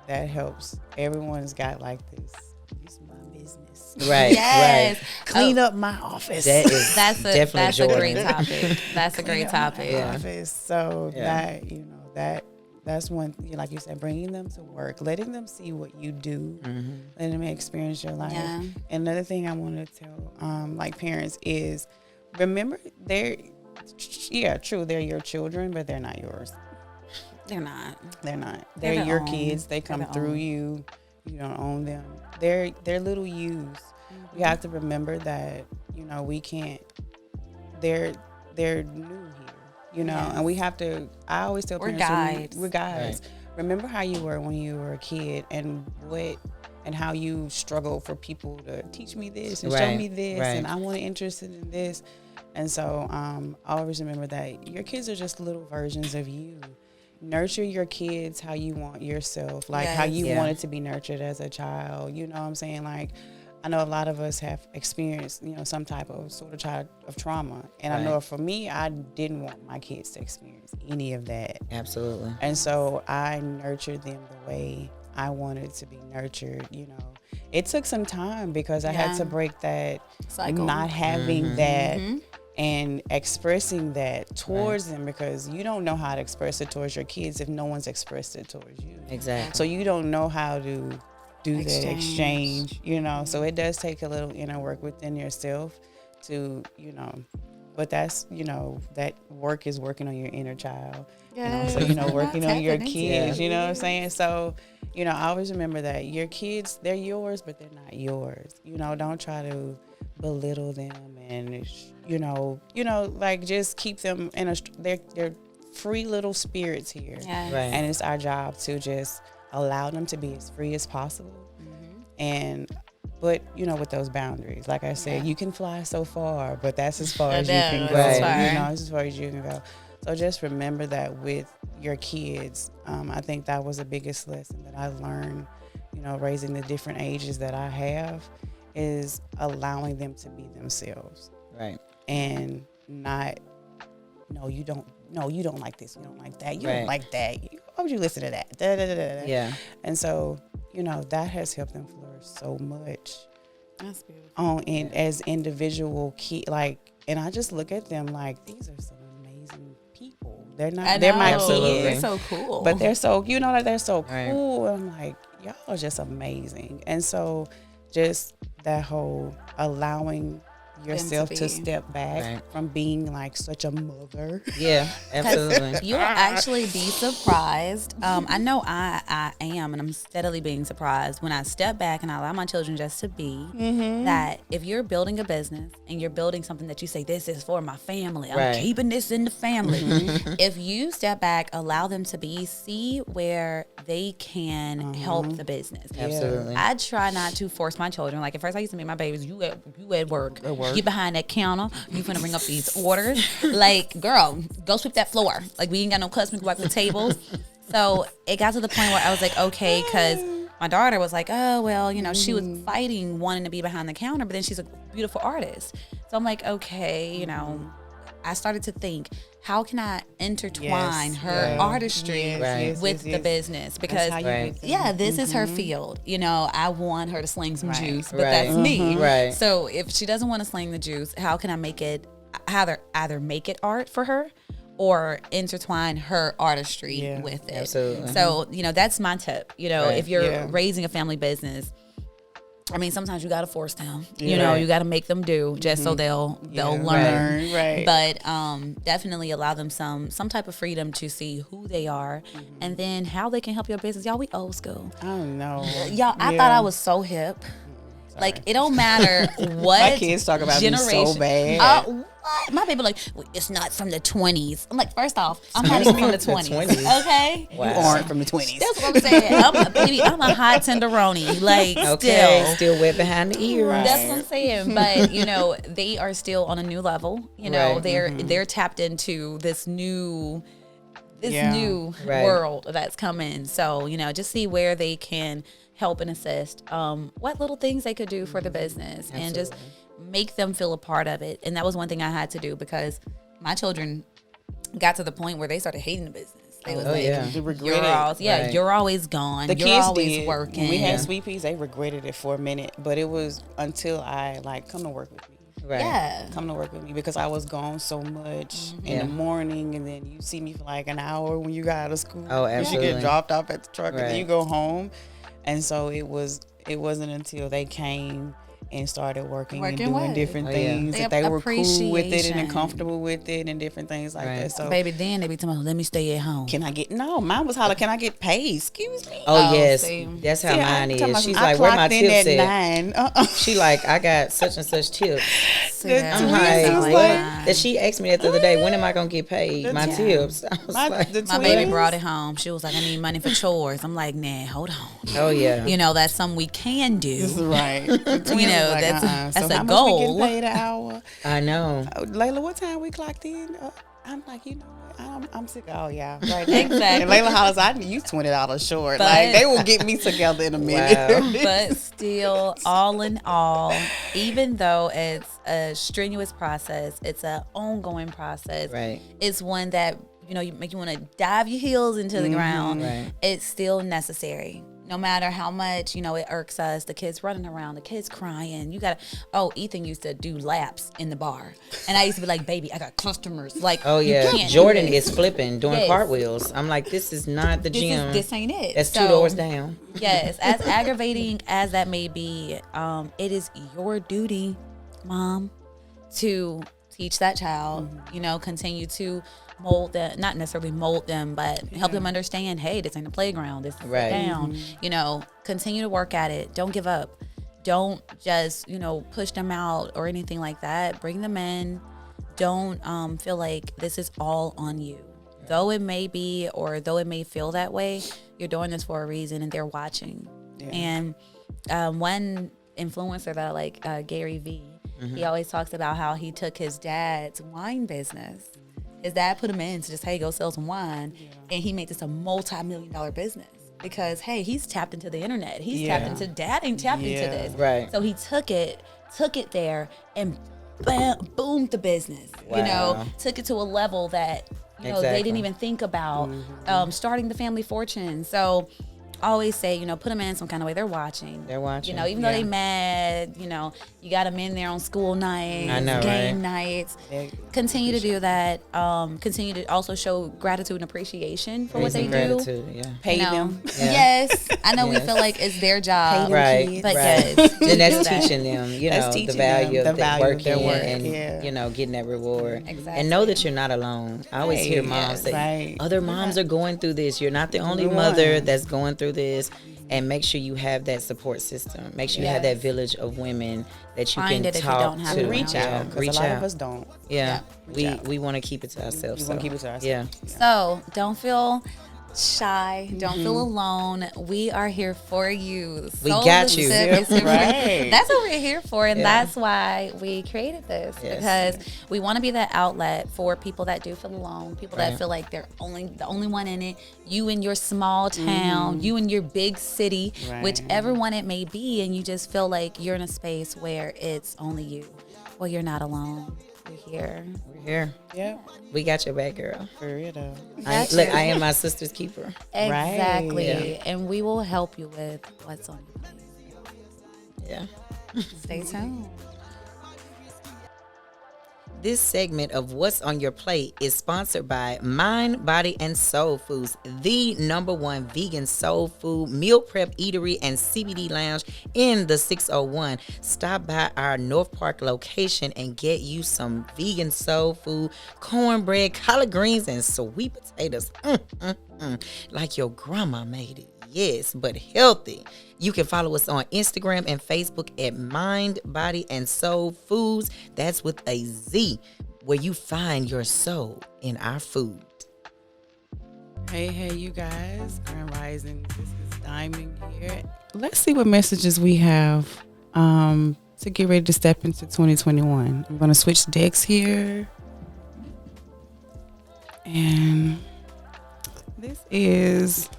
that helps. Everyone's got like this is my business. Right. Yes. Right. Clean up my office. That's a great topic. That's a great topic. Office. So that's one, like you said, bringing them to work, letting them see what you do, letting them experience your life. Yeah. Another thing I want to tell parents is remember they're your children, but they're not yours. They're not. They're your kids. They come through you. You don't own them. They're little yous. We have to remember that, we can't, they're new here, and we have to, I always tell parents, we're guides. Right. Remember how you were when you were a kid and how you struggled for people to teach me this and show me this and I want to interested in this. And so I always remember that your kids are just little versions of you. Nurture your kids how you want yourself, how you wanted to be nurtured as a child. You know what I'm saying? I know a lot of us have experienced, some type of trauma. And I know for me, I didn't want my kids to experience any of that. Absolutely. And so I nurtured them the way I wanted to be nurtured. It took some time because I had to break that cycle, not having that. And expressing that towards them, because you don't know how to express it towards your kids if no one's expressed it towards you. Exactly. So you don't know how to do the exchange, So it does take a little inner work within yourself to, but that's, that work is working on your inner child. So, working on your kids, you know what I'm saying? So, I always remember that your kids, they're yours, but they're not yours. Don't try to belittle them and just keep them in they're free little spirits here. And it's our job to just allow them to be as free as possible. But with those boundaries, like I said, you can fly so far, but that's as far as you can go. It's as far as you can go. So just remember that with your kids. I think that was the biggest lesson that I learned, raising the different ages that I have, is allowing them to be themselves. Right. And not, you don't like this, you don't like that, you don't like that. Why would you listen to that? Da, da, da, da. Yeah. And so, that has helped them flourish so much. That's beautiful. And as individual and I just look at them like, these are some amazing people. They're my kids. They're so cool. But they're so, they're so cool. And I'm like, y'all are just amazing. And so just that whole allowing yourself to be. step back Right. from being like such a mother. Yeah, absolutely. You'll actually be surprised. I know I am, and I'm steadily being surprised when I step back and I allow my children just to be. That if you're building a business and you're building something that you say, this is for my family, I'm Right. keeping this in the family. If you step back, allow them to be, see where they can help the business. Absolutely. I try not to force my children. Like at first I used to make my babies, you at work. Get behind that counter. You finna bring up these orders. Like, girl, go sweep that floor. Like, we ain't got no customers wipe the tables. So it got to the point where I was like, okay, because my daughter was like, oh, well, you know, she was fighting wanting to be behind the counter, but then she's a beautiful artist. So I'm like, okay, you know, I started to think, how can I intertwine her artistry with the business? Because, this is her field. You know, I want her to sling some juice, but that's me. Right. So if she doesn't want to sling the juice, how can I make it, either make it art for her or intertwine her artistry with it? Absolutely. So, you know, that's my tip. You know, if you're raising a family business, I mean, sometimes you got to force them. You know, you got to make them do just so they'll learn. Right. But definitely allow them some type of freedom to see who they are and then how they can help your business. Y'all, we old school. Oh no. Y'all, I thought I was so hip. Like, it don't matter what My kids talk about me so bad. What? My baby like, well, it's not from the 20s. I'm like, first off, I'm not even from the 20s. Okay? Wow. You aren't from the 20s. That's what I'm saying. I'm a hot tenderoni. Like, Still wet behind the ears. Right. That's what I'm saying. But, you know, they are still on a new level. You know, Right. they're tapped into this new world that's coming. So, you know, just see where they can help and assist, what little things they could do for the business. And just make them feel a part of it. And that was one thing I had to do because my children got to the point where they started hating the business. They was like, They regretted it. you're always gone. The you're kids always did. working. When we had Sweet Peas, they regretted it for a minute, but it was until I like come to work with me. Right. Yeah. Come to work with me because I was gone so much in the morning, and then you see me for like an hour when you got out of school. Oh, absolutely. You get dropped off at the truck, and then Right. you go home. And so it wasn't until they came and started working and doing with. different things They that they were cool with it appreciation. and comfortable with it and different things like that. So Baby, then they be telling me, let me stay at home. can I get mine was holler, can I get paid? Excuse me. Oh, yes. see. That's how See, mine I'm talking is. about She's I like, where my clocked in tips at at? 9. She like, I got such and such tips. See, I'm twins like, was what? like- That she asked me that the other day, when am I going to get paid? My tips. I was like, the my baby twins- brought it home. She was like, I need money for chores. I'm like, nah, hold on. oh, yeah. You know, that's something we can do. Right. You know, that's so a how goal. much we getting paid an hour? I know. Layla, what time we clocked in? I'm like, you know what? I'm sick of all y'all. Right. Exactly. And Layla hollers, I need you $20 short. But- like they will get me together in a minute. Wow. But still, all in all, even though it's a strenuous process, it's an ongoing process. Right. It's one that, you know, you make you want to dive your heels into the ground. Right. It's still necessary. No matter how much, you know, it irks us, the kids running around, the kids crying. Ethan used to do laps in the bar. And I used to be like, baby, I got customers. Like, Oh, you yeah. can't do Jordan this. is flipping, doing Yes. cartwheels. I'm like, this is not the gym. This ain't it. That's 2 So, doors down. Yes, as aggravating as that may be, it is your duty, mom, to teach that child, you know, continue to mold them, not necessarily mold them, but help them understand, hey, this ain't a playground, this is Right. down. You know, continue to work at it. Don't give up. Don't just, you know, push them out or anything like that. Bring them in. Don't feel like this is all on you. Though it may be, or though it may feel that way, you're doing this for a reason and they're watching. And one influencer that I like, Gary Vee, he always talks about how he took his dad's wine business. His dad put him in to just, hey, go sell some wine. And he made this a multi-million-dollar business because, hey, he's tapped into the internet. He's tapped into, dad ain't tapped into this. Right. So he took it there and boomed the business, you know, Wow. took it to a level that, you know, they didn't Exactly. even think about starting the family fortune. So always say, put them in some kind of way. They're watching. Even though they mad, you got them in there on school nights, game nights. Continue to do that. Continue to also show gratitude and appreciation for what they do. Pay them. Yes. I know we feel like it's their job. Right. But yes. And that's teaching them, the value of their work and, getting that reward. Exactly. And know that you're not alone. I always hear moms say, other moms are going through this. You're not the only mother that's going through this. And make sure you have that support system. Make sure you have that village of women that you can talk to. Reach out. Because a lot of us don't. Yeah. We want to keep it to ourselves. Yeah. So don't feel shy. Don't feel alone. We are here for you. We got you. That's what we're here for, and that's why we created this, because we want to be that outlet for people that do feel alone, people that feel like they're the only one in it. You in your small town, you in your big city, whichever one it may be, and you just feel like you're in a space where it's only you. Well, you're not alone. We're here. Yeah. We got your back, girl. For real though. I am my sister's keeper. Exactly. Yeah. And we will help you with what's on your plate. Yeah. Stay tuned. This segment of What's on Your Plate is sponsored by Mind, Body, and Soul Foods, the #1 vegan soul food, meal prep eatery, and CBD lounge in the 601. Stop by our North Park location and get you some vegan soul food, cornbread, collard greens, and sweet potatoes. Like your grandma made it. Yes, but healthy. You can follow us on Instagram and Facebook at Mind, Body, and Soul Foods. That's with a Z, where you find your soul in our food. Hey, you guys. Grand Rising. This is Diamond here. Let's see what messages we have to get ready to step into 2021. I'm going to switch decks here. And this is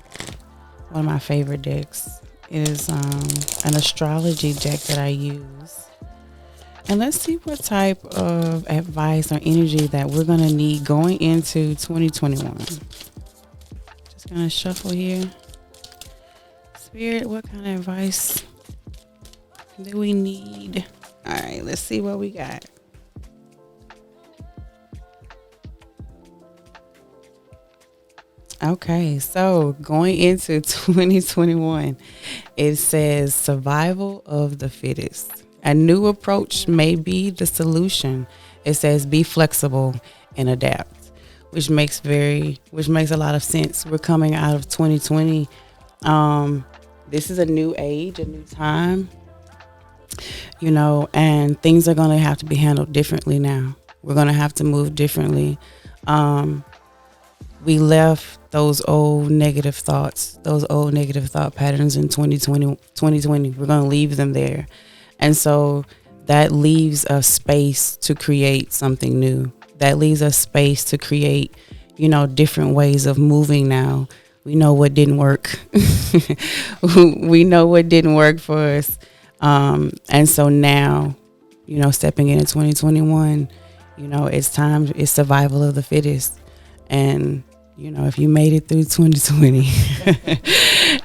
one of my favorite decks. It is an astrology deck that I use. And let's see what type of advice or energy that we're going to need going into 2021. Just going to shuffle here. Spirit, what kind of advice do we need? All right, let's see what we got. Okay, so going into 2021, it says survival of the fittest. A new approach may be the solution. It says be flexible and adapt, which makes a lot of sense. We're coming out of 2020. This is a new age, a new time, and things are going to have to be handled differently now. We're going to have to move differently. We left those old negative thought patterns in 2020. We're going to leave them there. And so that leaves a space to create something new. That leaves a space to create, different ways of moving now. We know what didn't work. We know what didn't work for us. And so now, stepping into 2021, it's survival of the fittest. And if you made it through 2020,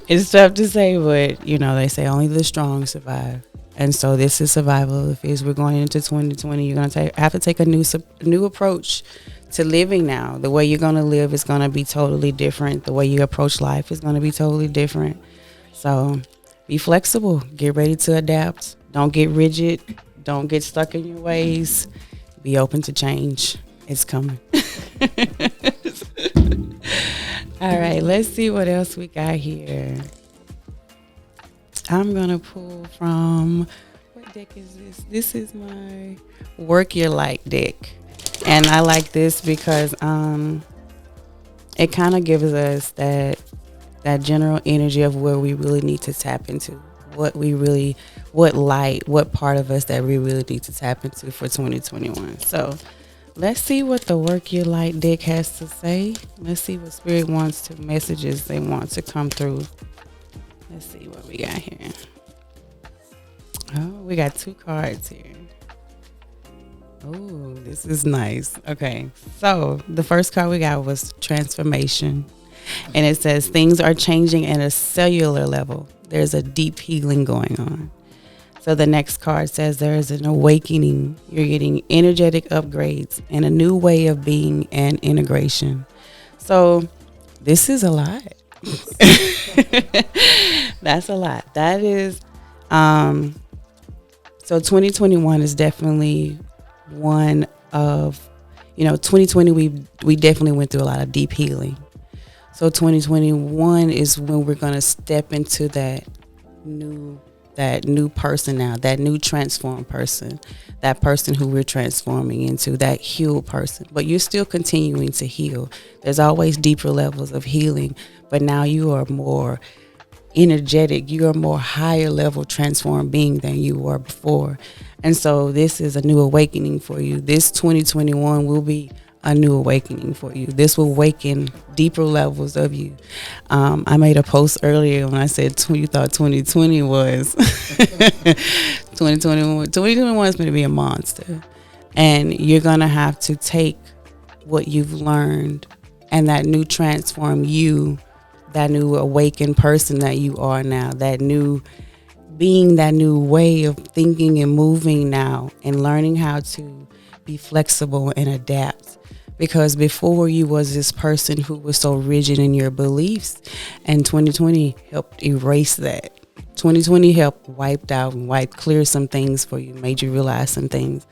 it's tough to say, but, they say only the strong survive. And so this is survival of the fittest. We're going into 2020. You're going to have to take a new approach to living now. The way you're going to live is going to be totally different. The way you approach life is going to be totally different. So be flexible. Get ready to adapt. Don't get rigid. Don't get stuck in your ways. Be open to change. It's coming. All right, let's see what else we got here. I'm going to pull from, what deck is this? This is my Work Your Light deck. And I like this because it kind of gives us that general energy of where we really need to tap into. What part of us that we really need to tap into for 2021. So let's see what the Work Your Light deck has to say. Let's see what Spirit wants to, messages they want to come through. Let's see what we got here. Oh, we got 2 cards here. Oh, this is nice. Okay, so the first card we got was transformation. And it says, things are changing at a cellular level. There's a deep healing going on. So the next card says there is an awakening. You're getting energetic upgrades and a new way of being and integration. So this is a lot. That's a lot. That is, so 2021 is definitely one of, 2020, we definitely went through a lot of deep healing. So 2021 is when we're going to step into that new person now, that new transformed person, that person who we're transforming into, that healed person. But you're still continuing to heal. There's always deeper levels of healing, but now you are more energetic. You're a more higher level transformed being than you were before. And so this is a new awakening for you. This 2021 will be a new awakening for you. This will awaken deeper levels of you. I made a post earlier when I said you thought 2020 was 2021. 2021 is going to be a monster, and you're going to have to take what you've learned and that new transform you, that new awakened person that you are now, that new being, that new way of thinking and moving now, and learning how to be flexible and adapt. Because before you was this person who was so rigid in your beliefs, and 2020 helped erase that. 2020 helped wipe clear some things for you, made you realize some things.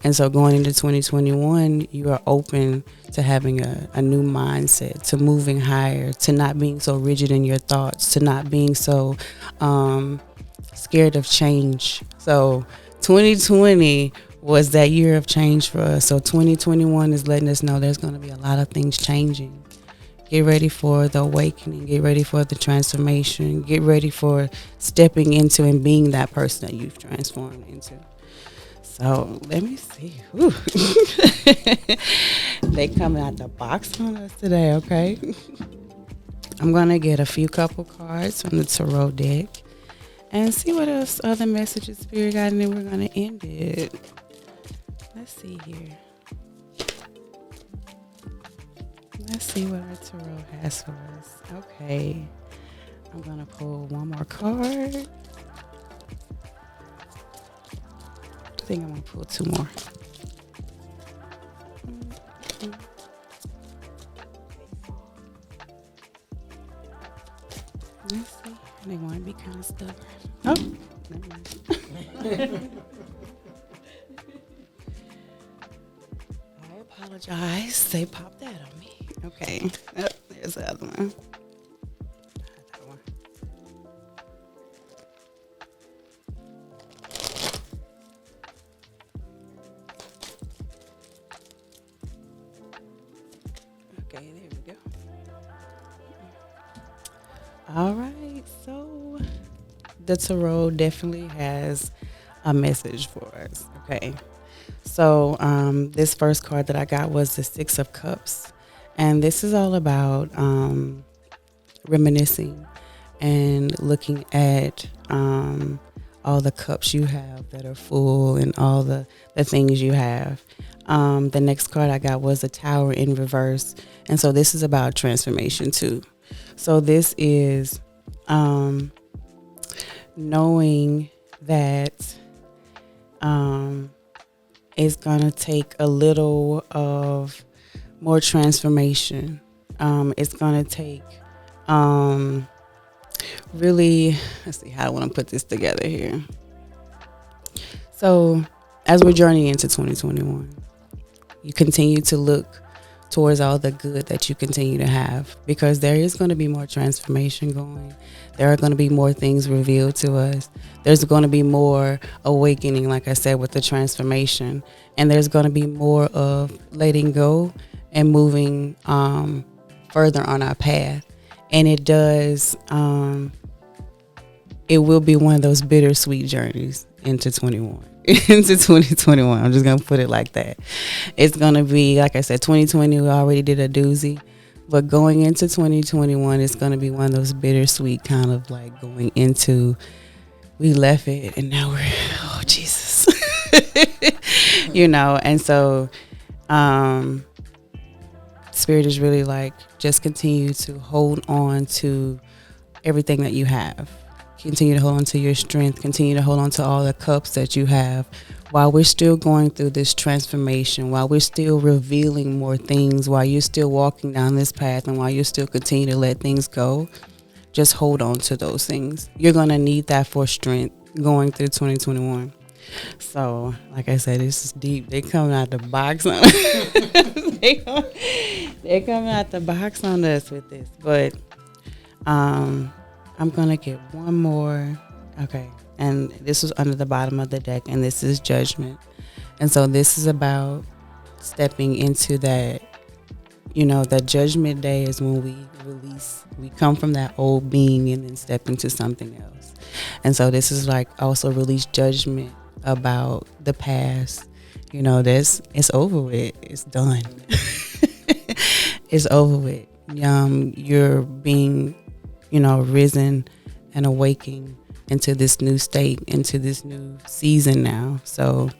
And so going into 2021, you are open to having a new mindset, to moving higher, to not being so rigid in your thoughts, to not being so scared of change. So 2020 was that year of change for us. So 2021 is letting us know there's going to be a lot of things changing. Get ready for the awakening. Get ready for the transformation. Get ready for stepping into and being that person that you've transformed into. So let me see. They coming out the box on us today, okay? I'm going to get a few couple cards from the tarot deck and see what else other messages Spirit got, and then we're going to end it. Let's see here. Let's see what our tarot has for us. Okay. I'm going to pull one more card. I think I'm going to pull two more. Let's see. They want to be kind of stubborn. Oh, never mind. I apologize. They popped that on me. Okay. Oh, there's the other one. That one. Okay, there we go. All right. So the tarot definitely has a message for us. Okay. So this first card that I got was the Six of Cups. And this is all about reminiscing and looking at all the cups you have that are full and all the things you have. The next card I got was the Tower in reverse. And so this is about transformation too. So this is knowing that it's going to take a little of more transformation. It's going to take really, let's see how I want to put this together here. So as we're journeying into 2021, you continue to look towards all the good that you continue to have, because there is going to be more transformation going. There are going to be more things revealed to us. There's going to be more awakening, like I said, with the transformation. And there's going to be more of letting go and moving further on our path. And it does, it will be one of those bittersweet journeys into 2021. I'm just going to put it like that. It's going to be, like I said, 2020, we already did a doozy. But going into 2021, it's going to be one of those bittersweet kind of like going into, we left it and now we're, oh, Jesus. And so Spirit is really like just continue to hold on to everything that you have. Continue to hold on to your strength. Continue to hold on to all the cups that you have while we're still going through this transformation, while we're still revealing more things, while you're still walking down this path, and while you're still continue to let things go. Just hold on to those things. You're going to need that for strength going through 2021. So, like I said, this is deep. They coming out the box on they coming out the box on us with this. But I'm going to get one more. Okay. And this was under the bottom of the deck, and this is judgment. And so this is about stepping into that, that judgment day is when we come from that old being and then step into something else. And so this is like also release judgment about the past. It's over with. It's done. It's over with. You're being, risen and awaking into this new state, into this new season now. So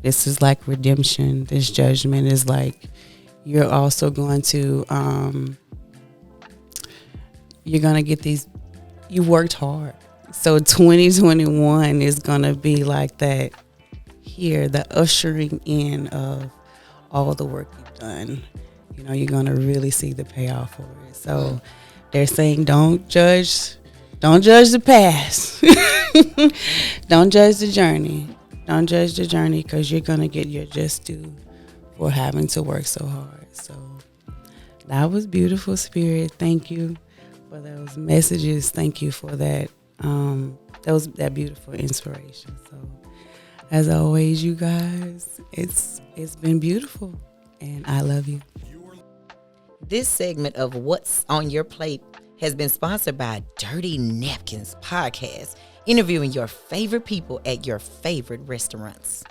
this is like redemption. This judgment is like, you're also going to, you're going to get these, you worked hard. So 2021 is going to be like that here, the ushering in of all the work you've done. You're going to really see the payoff for it. So they're saying, don't judge the past. Don't judge the journey. Don't judge the journey, because you're going to get your just due for having to work so hard. So that was beautiful, Spirit. Thank you for those messages. Thank you for that. That beautiful inspiration. So as always, you guys, it's been beautiful, and I love you. This segment of What's on Your Plate has been sponsored by Dirty Napkins Podcast, interviewing your favorite people at your favorite restaurants.